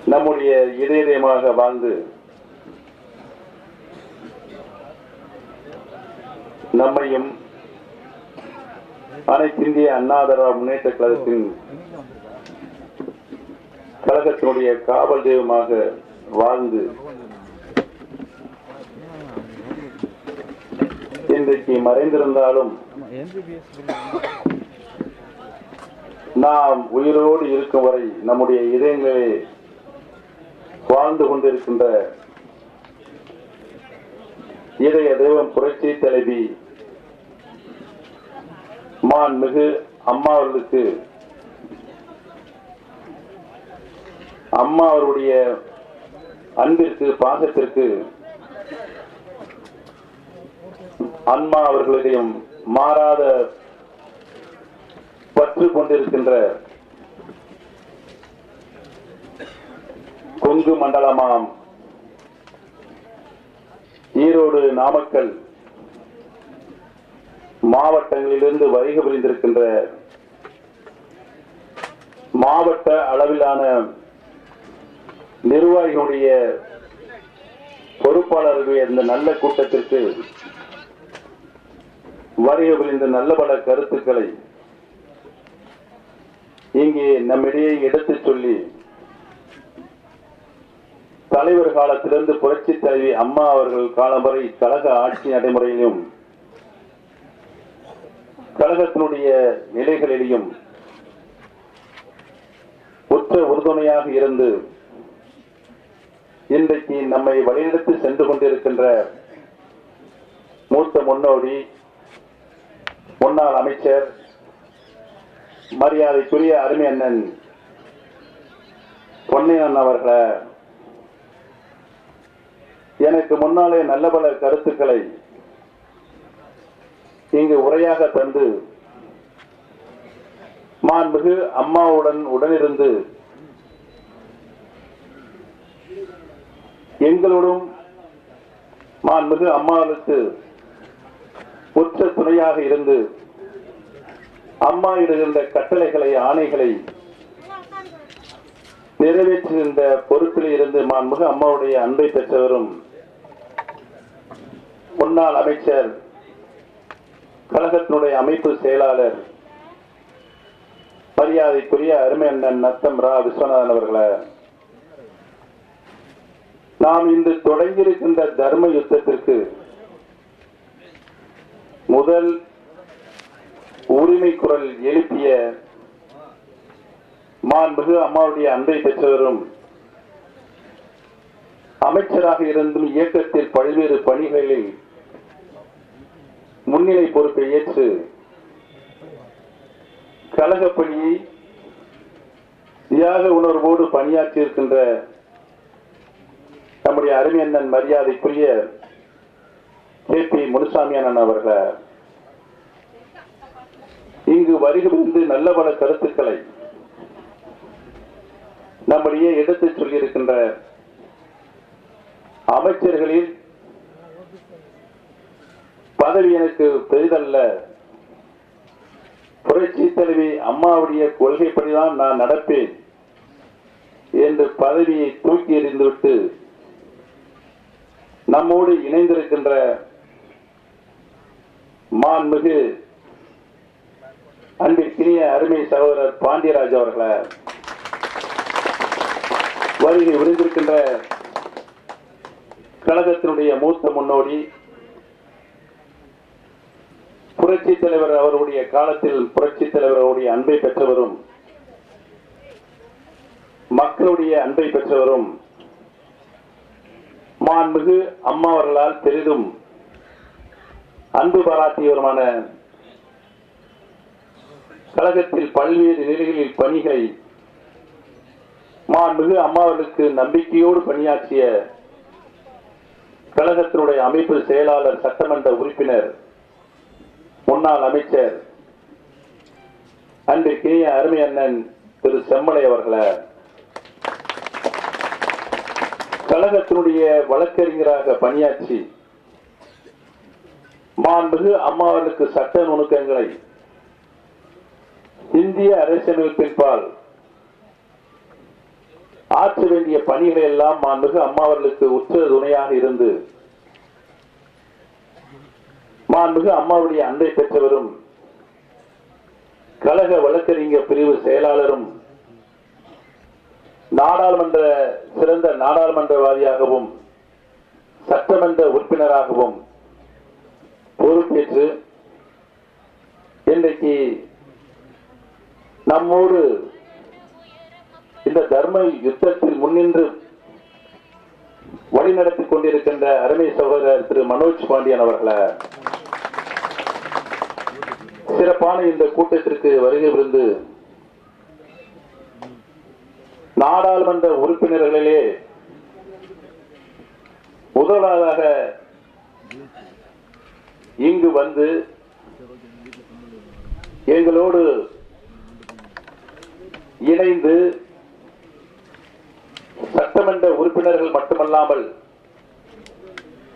நம்முடைய இதயமாக வாழ்ந்து நம்மையும் அனைத்து இந்திய அண்ணா திராவிட முன்னேற்ற கழகத்தினுடைய காவல் தெய்வமாக வாழ்ந்து இன்றைக்கு மறைந்திருந்தாலும் நாம் உயிரோடு இருக்கும் வரை நம்முடைய இதயங்களே வாழ்ந்து கொண்டிருக்கின்ற இதய தெய்வம் புரட்சி தலைவி மாண்புமிகு அம்மா அவர்களுக்கு அம்மா அவருடைய அன்பிற்கு பாசத்திற்கு அம்மா அவர்களிடையும் மாறாத பற்று கொண்டிருக்கின்ற கொங்கு மண்டலமாம் ஈரோடு நாமக்கல் மாவட்டங்களிலிருந்து வருகை புரிந்திருக்கின்ற மாவட்ட அளவிலான நிர்வாகிகளுடைய பொறுப்பாளர்களுடைய இந்த நல்ல கூட்டத்திற்கு வருகை புரிந்த நல்ல பல கருத்துக்களை இங்கே நம்மிடையே எடுத்துச் சொல்லி தலைவர் காலத்திலிருந்து புரட்சி தலைவி அம்மா அவர்கள் காலம் வரை கழக ஆட்சி நடைமுறையிலும் கழகத்தினுடைய நிலைகளிலும் உற்ற உறுதுணையாக இருந்து இன்றைக்கு நம்மை வழிநடத்தி சென்று கொண்டிருக்கின்ற மூத்த முன்னோடி முன்னாள் அமைச்சர் மரியாதைக்குரிய அருமை அண்ணன் பொன்னையன் அவர்களை எனக்கு முன்னாலே நல்ல பல கருத்துக்களை இங்கு உரையாக தந்து மாண்புமிகு அம்மாவுடன் உடனிருந்து எங்களோடும் மாண்புமிகு அம்மாவுக்கு உற்ற துணையாக இருந்து அம்மா இடுகின்ற கட்டளைகளை ஆணைகளை நிறைவேற்றுகின்ற பொறுப்பில் இருந்து மாண்புமிகு அம்மாவுடைய அன்பை பெற்றவரும் முன்னாள் அமைச்சர் கழகத்தினுடைய அமைப்பு செயலாளர் மரியாதைக்குரிய அருமை அண்ணன் நத்தம் ரா விஸ்வநாதன் அவர்களை நாம் இன்று தொடங்கியிருக்கின்ற தர்ம யுத்தத்திற்கு முதல் உரிமை குரல் எழுப்பிய மாண்புமிகு அம்மாவுடைய அன்பை பெற்றவரும் அமைச்சராக இருந்தும் இயக்கத்தில் பல்வேறு பணிகளில் முன்னிலை பொறுப்பை ஏற்று கழக பணியை தியாக உணர்வோடு பணியாற்றி இருக்கின்ற நம்முடைய அருமை அண்ணன் மரியாதைக்குரிய KP முனுசாமி அண்ணன் அவர்களை இங்கு வருகிறது நல்ல பல கருத்துக்களை நம்முடைய எடுத்து சொல்லியிருக்கின்ற அமைச்சர்களில் பதவி எனக்கு பெரிதல்ல, புரட்சி தலைவி அம்மாவுடைய கொள்கைப்படிதான் நான் நடப்பேன் என்று பதவியை தூக்கி எறிந்துவிட்டு நம்மோடு இணைந்திருக்கின்ற மாண்புமிகு அன்பிற்கினிய அருமை சகோதரர் பாண்டியராஜ் அவர்களை வருகை விருந்திருக்கின்ற கழகத்தினுடைய மூத்த முன்னோடி புரட்சி தலைவர் அவருடைய காலத்தில் புரட்சி தலைவர் அவருடைய அன்பை பெற்றவரும் மக்களுடைய அன்பை பெற்றவரும் மாண்புமிகு அம்மா அவர்களால் பெரிதும் அன்பு பாராட்டியவருமான கழகத்தில் பல்வேறு நிலைகளில் பணிகளை மாண்புமிகு அம்மாவர்களுக்கு நம்பிக்கையோடு பணியாற்றிய கழகத்தினுடைய அமைப்பு செயலாளர் சட்டமன்ற உறுப்பினர் முன்னாள் அமைச்சர் அன்றைக்கினிய அருமை அண்ணன் திரு செம்மலை அவர்களை கழகத்தினுடைய வழக்கறிஞராக பணியாற்றி மாண்புமிகு அம்மாவர்களுக்கு சட்ட நுணுக்கங்களை இந்திய அரசியலமைப்பின்பால் ஆற்ற வேண்டிய பணிகளை எல்லாம் மாண்புமிகு அம்மா அவர்களுக்கு உற்ற துணையாக இருந்து மாண்புமிகு அம்மாவுடைய அன்பை பெற்றவரும் கழக வழக்கறிஞர் பிரிவு செயலாளரும் நாடாளுமன்ற சிறந்த நாடாளுமன்றவாதியாகவும் சட்டமன்ற உறுப்பினராகவும் பொறுப்பேற்று இன்றைக்கு நம்மோடு இந்த தர்ம யுத்தத்தில் முன்னின்று வழிநடத்திக் கொண்டிருக்கின்ற அருமை சகோதரர் திரு மனோஜ் பாண்டியன் அவர்களை சிறப்பான இந்த கூட்டத்திற்கு வருகை புரிந்து நாடாளுமன்ற உறுப்பினர்களிலே முதலாவதாக இங்கு வந்து எங்களோடு இணைந்து சட்டமன்ற உறுப்பினர்கள் மட்டுமல்லாமல்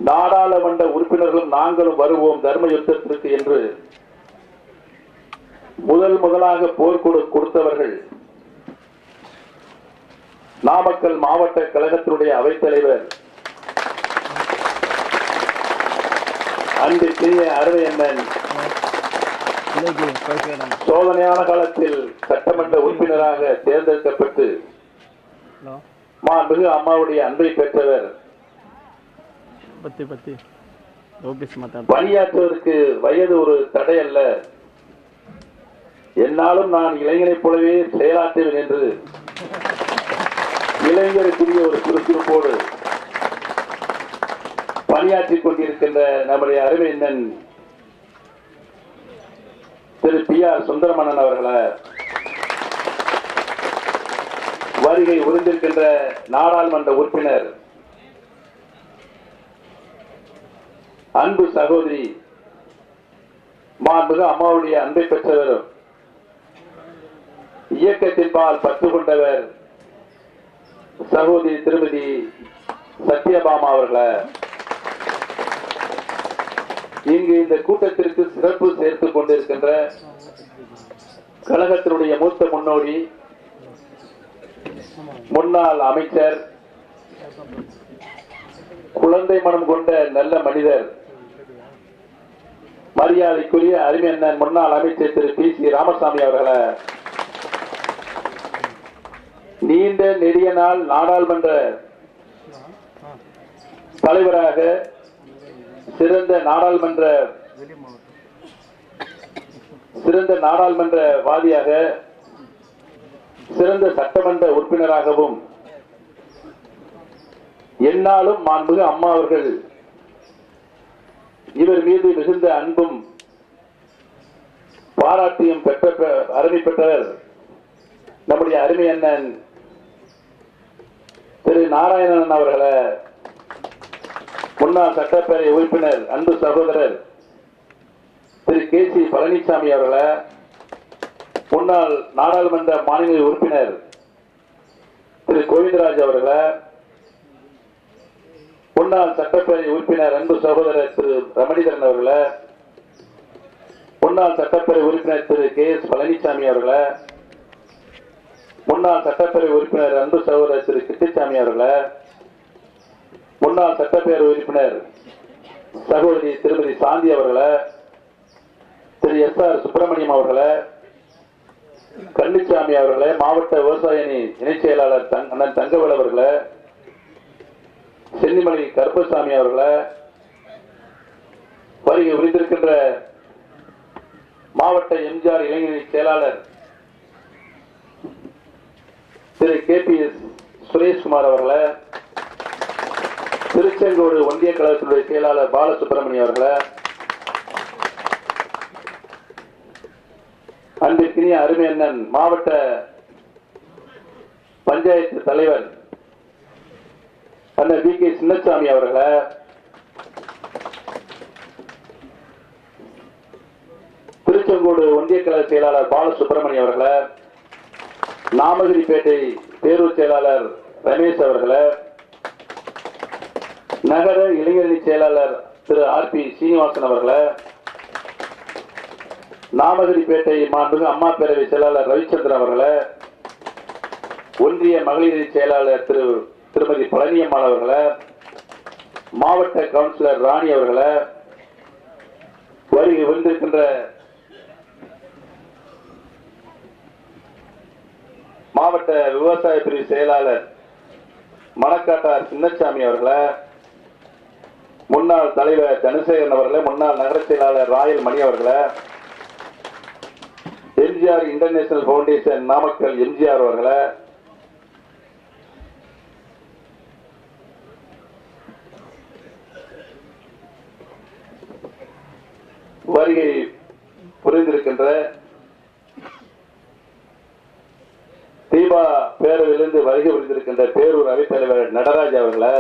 நாடாளுமன்ற உறுப்பினர்களும் நாங்களும் வருவோம் தர்ம யுத்தத்திற்கு என்று முதலாக போர் கொடுத்தவர்கள் நாமக்கல் மாவட்ட கழகத்தினுடைய அவைத்தலைவர் அன்பிற்குரிய அருமை அண்ணன் சோதனையான காலத்தில் சட்டமன்ற உறுப்பினராக தேர்ந்தெடுக்கப்பட்டு மாண்புமிகு அம்மாவுடைய அன்பை பெற்றவர். பணியாற்றுவதற்கு வயது ஒரு தடை அல்ல, என்னாலும் நான் இளைஞனைப் போலவே செயலாற்றுவேன் என்று இளைஞருக்குரிய ஒரு சுறுசுறுப்போடு பணியாற்றிக் கொண்டிருக்கின்ற நம்முடைய அருமை அண்ணன் திரு PR சுந்தரமணன் அவர்களை வருகை உறிந்திருக்கின்ற நாடாளுமன்ற உறுப்பினர் அன்பு சகோதரி மாண்புமிகு அம்மாவுடைய அன்பை பெற்றவர், இயக்கத்தின்பால் பற்று கொண்டவர் சகோதரி திருமதி சத்யபாமா அவர்களை இங்கு இந்த கூட்டத்திற்கு சிறப்பு சேர்த்துக் கொண்டிருக்கின்ற கழகத்தினுடைய மூத்த முன்னோடி முன்னாள் அமைச்சர், குழந்தை மனம் கொண்ட நல்ல மனிதர், மரியாதைக்குரிய அருமை அண்ணன் முன்னாள் அமைச்சர் திரு PC ராமசாமி அவர்களை நீண்ட நெடிய நாள் நாடாளுமன்ற தலைவராக, சிறந்த நாடாளுமன்றவாதியாக, சிறந்த சட்டமன்ற உறுப்பினராகவும் என்னாலும் மாண்புமிகு அம்மா அவர்கள் இவர் மீது மிகுந்த அன்பும் பாராட்டியும் அருமை பெற்றவர் நம்முடைய அருமை அண்ணன் திரு நாராயணன் அவர்களை முன்னாள் சட்டப்பேரவை உறுப்பினர் அன்பு சகோதரர் திரு KC பழனிசாமி அவர்களை முன்னாள் நாடாளுமன்ற மாநில உறுப்பினர் திரு கோவிந்தராஜ் அவர்களை முன்னாள் சட்டப்பேரவை உறுப்பினர் அன்பு சகோதரர் திரு ரமணிதரன் அவர்களை முன்னாள் சட்டப்பேரவை உறுப்பினர் திரு KS பழனிசாமி அவர்களை முன்னாள் சட்டப்பேரவை உறுப்பினர் அன்பு சகோதரர் திரு கிருஷ்ணசாமி அவர்களை முன்னாள் சட்டப்பேரவை உறுப்பினர் சகோதரி திருமதி சாந்தி அவர்களை திரு SR சுப்பிரமணியம் அவர்களை கன்னிச்சாமி அவர்களை மாவட்ட விவசாய அணி இணைச் செயலாளர் அண்ணன் தங்கவேல் அவர்களை சென்னிமலை கருப்பசாமி அவர்களை வருகை புரிந்திருக்கின்ற மாவட்ட MGR இளைஞரணி செயலாளர் திரு KPS சுரேஷ்குமார் அவர்களை திருச்செங்கோடு ஒன்றிய கழகத்தினுடைய செயலாளர் பாலசுப்பிரமணியம் அவர்களை அன்பிற்கினிய அருமை அண்ணன் மாவட்ட பஞ்சாயத்து தலைவர் அண்ணன் BK சின்னசாமி அவர்களை திருச்செங்கோடு ஒன்றிய கழக செயலாளர் பாலசுப்பிரமணியம் அவர்களை நாமகிரிப்பேட்டை தேர்வு செயலாளர் ரமேஷ் அவர்களை நகர இளைஞரணி செயலாளர் திரு RP சீனிவாசன் அவர்களை நாமகிரிப்பேட்டை மாண்புமிகு அம்மா பேரவை செயலாளர் ரவிச்சந்திரன் அவர்களை ஒன்றிய மகளிர் செயலாளர் திருமதி பழனியம்மாள் அவர்களை, மாவட்ட கவுன்சிலர் ராணி அவர்களை, வருகை வந்திருக்கின்ற மாவட்ட விவசாய பிரிவு செயலாளர் மணக்காட்டார் சின்னசாமி அவர்களை, முன்னாள் தலைவர் தனசேகரன் அவர்களை, முன்னாள் நகர செயலாளர் ராயல் மணி அவர்களை, எம்ஜிஆர் இன்டர்நேஷனல் பவுண்டேஷன் நாமக்கல் எம்ஜிஆர் அவர்களை, வருகை புரிந்திருக்கின்ற தீபா பேரவையிலிருந்து வருகை புரிந்திருக்கின்ற பேரூர் அவைத்தலைவர் நடராஜ் அவர்களை,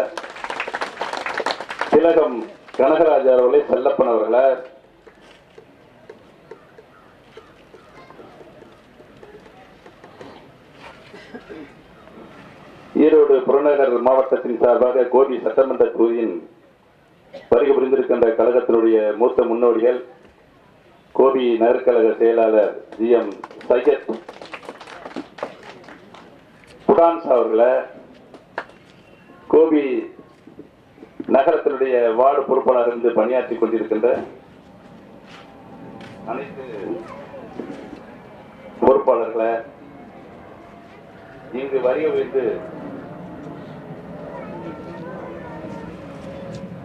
திலகம் கனகராஜ் அவர்களை, செல்லப்பன் அவர்களை, ஈரோடு புறநகர் மாவட்டத்தின் சார்பாக கோபி சட்டமன்ற தொகுதியின் வருகை புரிந்திருக்கின்ற கழகத்தினுடைய மூத்த முன்னோடிகள், கோபி நகர்கழக செயலாளர் ஜி.எம். சையத் புடான்ஸ் அவர்களை, கோபி நகரத்தினுடைய வார்டு பொறுப்பாளர் இருந்து பணியாற்றிக் கொண்டிருக்கின்ற அனைத்து பொறுப்பாளர்களை, இங்கு வருகை வைத்து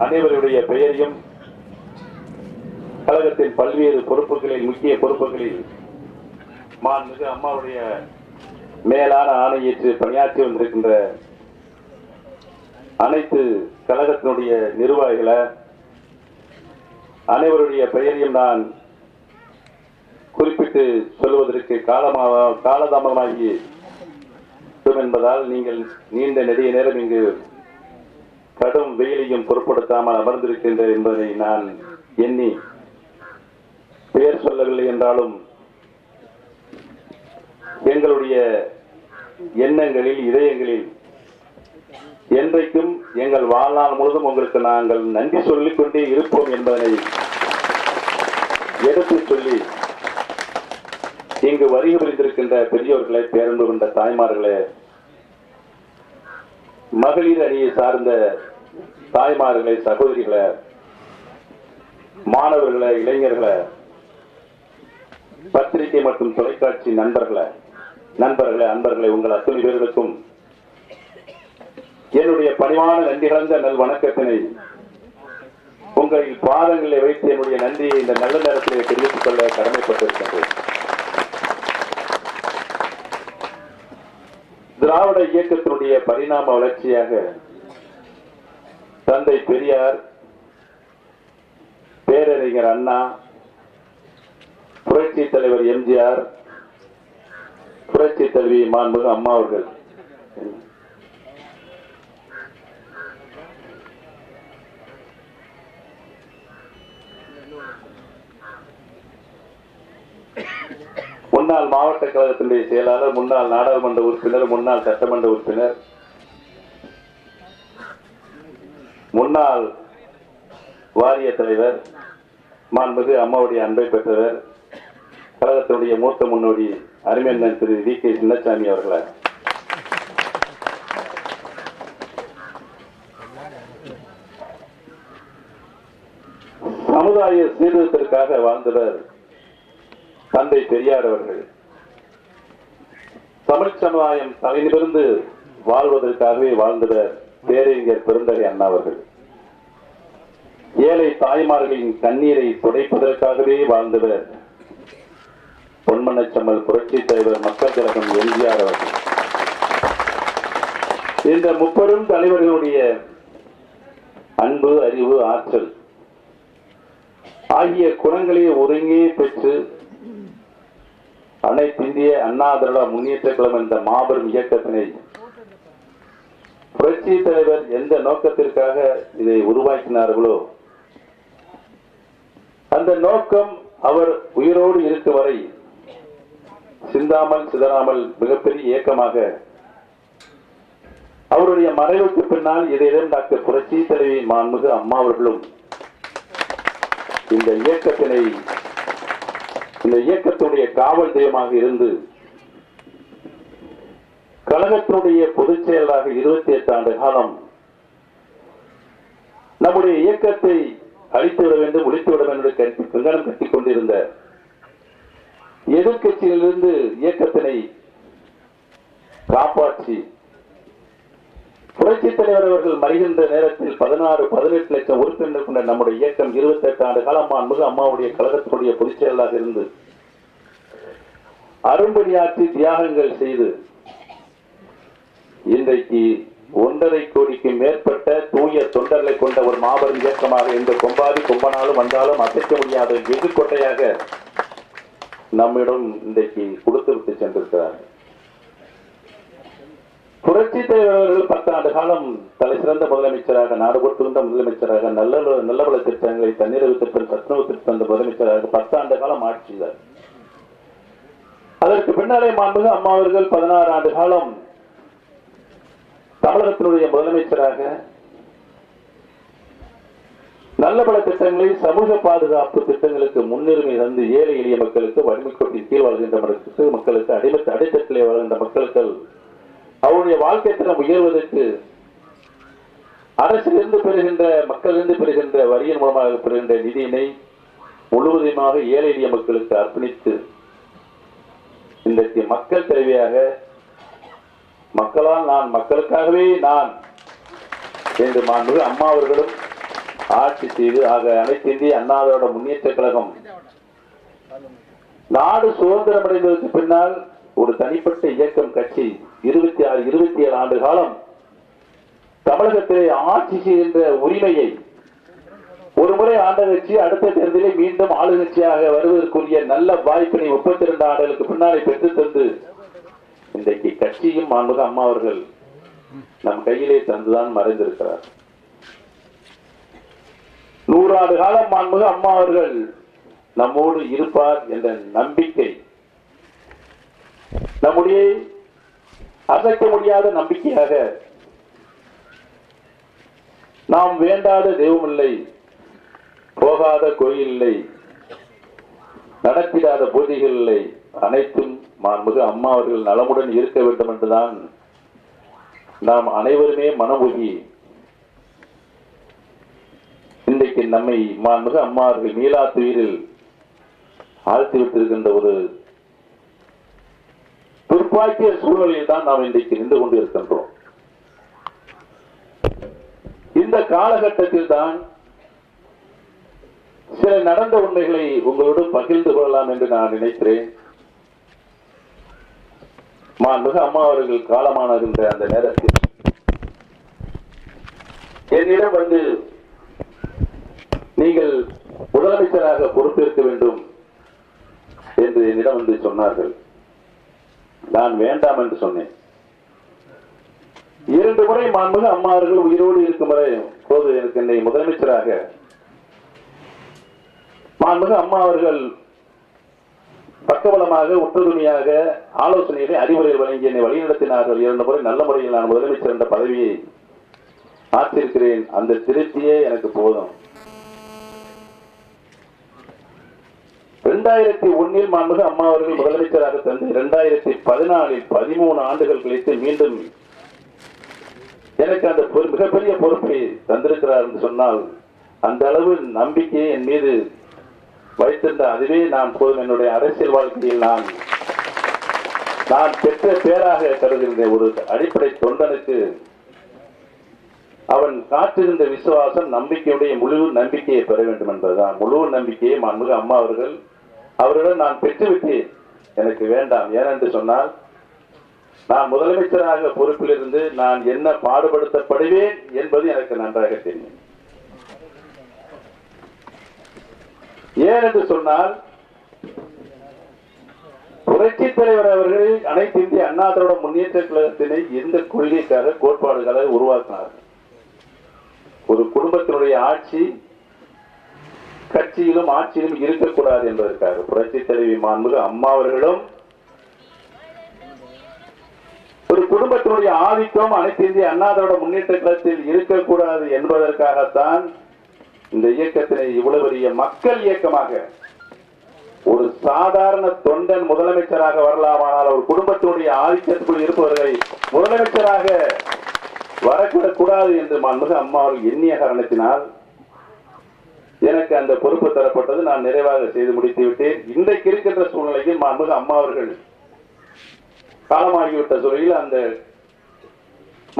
அனைவருடைய பெயரையும் கழகத்தின் பல்வேறு பொறுப்புகளில், முக்கிய பொறுப்புகளில் மாண்புமிகு அம்மாவுடைய மேலான ஆணையேற்று பணியாற்றி வந்திருக்கின்ற அனைத்து கழகத்தினுடைய நிர்வாகிகளை அனைவருடைய பெயரையும் நான் குறிப்பிட்டு சொல்வதற்கு காலதாமதமாகி என்பதால் நீங்கள் நீண்ட நெடிய நேரம் இங்கு கடும் வெயிலையும் பொருட்படுத்தாமல் அமர்ந்திருக்கின்ற என்பதை நான் எண்ணி பெயர் சொல்லவில்லை என்றாலும் எங்களுடைய எண்ணங்களில், இதயங்களில் என்றைக்கும் எங்கள் வாழ்நாள் முழுவதும் உங்களுக்கு நாங்கள் நன்றி சொல்லிக் கொண்டே இருப்போம் என்பதனை எடுத்து சொல்லி, இங்கு வருகை புரிந்திருக்கின்ற பெரியோர்களை, பேரன்பு கொண்ட தாய்மார்களே, மகளிர் அணியை சார்ந்த தாய்மார்களே, சகோதரிகளை, மாணவர்களை, இளைஞர்களை, பத்திரிகை மற்றும் தொலைக்காட்சி நண்பர்களை, அன்பர்களை, உங்கள் அத்தனை பேர்களுக்கும் என்னுடைய பணிவான நன்றி கலந்த நல் வணக்கத்தினை உங்கள் பாதங்களை வைத்து என்னுடைய நன்றியை இந்த நல்ல நேரத்திலே தெரிவித்துக் கொள்ள கடமைப்பட்டிருக்கின்றேன். திராவிட இயக்கத்தினுடைய பரிணாம வளர்ச்சியாக தந்தை பெரியார், பேரறிஞர் அண்ணா, புரட்சி தலைவர் எம்ஜிஆர், புரட்சி தலைவி மாண்புமிகு அம்மா அவர்கள் முன்னாள் மாவட்ட கழகத்தினுடைய செயலாளர், முன்னாள் நாடாளுமன்ற உறுப்பினர், முன்னாள் சட்டமன்ற உறுப்பினர், முன்னாள் வாரிய தலைவர், மாண்புமிகு அம்மாவுடைய அன்பை பெற்றவர், கழகத்தினுடைய மூத்த முன்னோடி அருமையண்ணன் திரு வி.கே. சின்னசாமி அவர்களை, சமுதாய சீர்திருத்தத்திற்காக வாழ்ந்தவர் தந்தை பெரியார் அவர்கள், தமிழ் சமுதாயம் தலைநிமிர்ந்து வாழ்வதற்காகவே வாழ்ந்தவர் பேரறிஞர் பெருந்தகை அண்ணா அவர்கள், ஏழை தாய்மார்களின் கண்ணீரை துடைப்பதற்காகவே வாழ்ந்தவர் பொன்மனச்சம்மல் புரட்சி தலைவர் மக்கள் கழகம் எம்ஜிஆர் அவர்கள். இந்த முப்பெரும் தலைவர்களுடைய அன்பு, அறிவு, ஆற்றல் ஆகிய குணங்களை ஒருங்கே பெற்று அனைத்து இந்திய அண்ணா திராவிட முன்னேற்ற கழகம் என்ற மாபெரும் இயக்கத்தினை புரட்சி தலைவர் எந்த நோக்கத்திற்காக இதை உருவாக்கினார்களோ அந்த நோக்கம் அவர் உயிரோடு இருக்கும் வரை சிந்தாமல் சிதறாமல் மிகப்பெரிய இயக்கமாக அவருடைய மறைவுக்கு பின்னால் இதையிடம் டாக்டர் புரட்சி தலைவி மாண்புமிகு அம்மா அவர்களும் இந்த இயக்கத்துடைய காவல் தெய்வமாக இருந்து கழகத்தினுடைய பொதுச் செயலராக 28 ஆண்டு காலம் நம்முடைய இயக்கத்தை அழித்துவிட வேண்டும், ஒழித்துவிட வேண்டும் என்று கங்கணம் கட்டிக் கொண்டிருந்த எதிர்கட்சியிலிருந்து இயக்கத்தினை காப்பாற்றி புரட்சித் தலைவர் அவர்கள் மறைகின்ற நேரத்தில் 16-18 லட்சம் உறுப்பினர்கள் கொண்ட நம்முடைய இயக்கம் 28 ஆண்டு காலம் மாண்புமிகு அம்மாவுடைய கழகத்தினுடைய பொதுச் செயலாளராக இருந்து அரும்பணியாற்றி தியாகங்கள் செய்து இன்றைக்கு 1.5 கோடிக்கு மேற்பட்ட தூய தொண்டர்களை கொண்ட ஒரு மாபெரும் இயக்கமாக இந்த கொம்பாதி கொம்பனாலும் வந்தாலும் அசைக்க முடியாத வெகு கொட்டையாக நம்மிடம் இன்றைக்கு கொடுத்து விட்டு சென்றிருக்கிறார். புரட்சி தலைவர்கள் 10 ஆண்டு காலம் தலை சிறந்த முதலமைச்சராக, நாடு கொடுத்திருந்த முதலமைச்சராக, நல்ல பல திட்டங்களை, தண்ணீரவு திட்டம், சத்துணவு திட்டம் தந்த முதலமைச்சராக 10 ஆண்டு காலம் ஆட்சி செய்தார். அதற்கு பின்னாலே மாண்புமிகு அம்மா அவர்கள் 16 ஆண்டு காலம் தமிழகத்தினுடைய முதலமைச்சராக நல்ல பல திட்டங்களை, சமூக பாதுகாப்பு திட்டங்களுக்கு முன்னுரிமை தந்து ஏழை எளிய மக்களுக்கு, வறுமைக்கோட்டின் கீழ் வாழ்கின்ற மக்களுக்கு, அடித்தட்டிலே வாழ்கின்ற மக்களுக்கு அவருடைய வாழ்க்கை தரம் உயர்வதற்கு அரசிலிருந்து பெறுகின்ற, மக்களிலிருந்து பெறுகின்ற வரியின் மூலமாக பெறுகின்ற நிதியினை முழுவதுமாக ஏழை எளிய மக்களுக்கு அர்ப்பணித்து இன்றைக்கு மக்கள் தேவையாக, மக்களால் நான், மக்களுக்காகவே நான் என்று மாண்புமிகு அம்மா அவர்களும் ஆட்சி செய்து, ஆக அனைத்து இந்திய அண்ணா திராவிட முன்னேற்ற கழகம் நாடு சுதந்திரம் அடைந்ததற்கு பின்னால் ஒரு தனிப்பட்ட இயக்கம், கட்சி 26-27 ஆண்டு காலம் தமிழகத்திலே ஆட்சி செய்கின்ற உரிமையை ஒரு முறை ஆண்ட கட்சி அடுத்த தேர்தலில் மீண்டும் ஆளுங்கட்சியாக வருவதற்குரிய நல்ல வாய்ப்பினை 32 ஆண்டுகளுக்கு பின்னாலே பெற்றுத் தந்து இன்றைக்கு கட்சியும் மாண்புமிகு அம்மா அவர்கள் நம் கையிலே தந்துதான் மறைந்திருக்கிறார். 100 ஆண்டு காலம் மாண்புமிகு அம்மா அவர்கள் நம்மோடு இருப்பார் என்ற நம்பிக்கை நம்முடைய அசைக்க முடியாத நம்பிக்கையாக, நாம் வேண்டாத தெய்வம் இல்லை, போகாத கோயில் இல்லை, நடத்திடாத பூஜைகள் இல்லை, அனைத்தும் மாண்புமிகு அம்மா அவர்கள் நலமுடன் இருக்க வேண்டும் என்றுதான் நாம் அனைவருமே மனமுகி இன்றைக்கு நம்மை மாண்புமிகு அம்மா அவர்கள் மீளா துயிரில் ஆழ்த்தி விட்டிருக்கின்ற ஒரு துர்ப்பாக்கிய சூழ்நிலையில் தான் நாம் இன்றைக்கு நின்று கொண்டு இருக்கின்றோம். இந்த காலகட்டத்தில் தான் சில நடந்த உண்மைகளை உங்களோடு பகிர்ந்து கொள்ளலாம் என்று நான் நினைக்கிறேன். மாண்புமிகு அம்மா அவர்கள் காலமானகின்ற அந்த நேரத்தில் என்னிடம் வந்து நீங்கள் முதலமைச்சராக பொறுப்பேற்க வேண்டும் என்று என்னிடம் வந்து சொன்னார்கள். நான் வேண்டாம் என்று சொன்னேன். 2 முறை மாண்புமிகு அம்மா அவர்கள் உயிரோடு இருக்கும் வரை போது எனக்கு என்னை முதலமைச்சராக மாண்புமிகு அம்மா அவர்கள் பக்கபலமாக, உற்றுதுணையாக, ஆலோசனைகளை, அறிவுரைகள் வழங்கி என்னை வழிநடத்தினார்கள். 2 முறை நல்ல முறையில் நான் முதலமைச்சர் என்ற பதவியை ஆற்றிருக்கிறேன். அந்த திருப்தியே எனக்கு போதும். 2001 மாண்புமிகு அம்மா அவர்கள் முதலமைச்சராக தந்து 2014 13 ஆண்டுகள் கழித்து மீண்டும் எனக்கு அந்த மிகப்பெரிய பொறுப்பை தந்திருக்கிறார் என்று சொன்னால் அந்த அளவு நம்பிக்கையை என் மீது வைத்திருந்த அதுவே நான் போதும். என்னுடைய அரசியல் வாழ்க்கையில் நான் பெற்ற பேராக கருதுகின்ற ஒரு அடிப்படை தொண்டனுக்கு அவன் காட்டுகின்ற விசுவாசம், நம்பிக்கையுடைய முழு நம்பிக்கையை பெற வேண்டும் என்பதுதான். முழு நம்பிக்கையை மாண்புமிகு அம்மா அவர்களிடம் நான் பெற்றுவிட்டேன். எனக்கு வேண்டாம். ஏனென்று சொன்னால் நான் முதலமைச்சராக பொறுப்பில் இருந்து நான் என்ன பாடுபடுத்தப்படுவேன் என்பது எனக்கு நன்றாக தெரியும். ஏனென்று சொன்னால் புரட்சி தலைவர் அவர்கள் அனைத்து இந்திய அண்ணா திராவிட முன்னேற்ற கழகத்தினை எந்த கொள்கைக்காக, கோட்பாடுகளை உருவாக்கினார்கள். ஒரு குடும்பத்தினுடைய ஆட்சி கட்சியிலும் ஆட்சியிலும் இருக்கக்கூடாது என்பதற்காக புரட்சி தலைவி மாண்புமிகு அம்மா அவர்களும் ஒரு குடும்பத்தினுடைய ஆதிக்கம் அனைத்து இந்திய அண்ணா திராவிட முன்னேற்ற கழகத்தில் இருக்கக்கூடாது என்பதற்காகத்தான் இந்த இயக்கத்தினை இவ்வளவு பெரிய மக்கள் இயக்கமாக ஒரு சாதாரண தொண்டன் முதலமைச்சராக வரலாமானால் ஒரு குடும்பத்தினுடைய ஆதிக்கத்துக்குள் இருப்பவர்களை முதலமைச்சராக வரக்கூடாது என்று மாண்புமிகு அம்மா அவர்கள் எண்ணிய காரணத்தினால் எனக்கு அந்த பொறுப்பு தரப்பட்டது. நான் நிறைவாக செய்து முடித்து விட்டேன். இன்றைக்கு இருக்கின்ற சூழ்நிலையில் மாண்புமிகு அம்மா அவர்கள் காலமாகிவிட்ட சூழலில் அந்த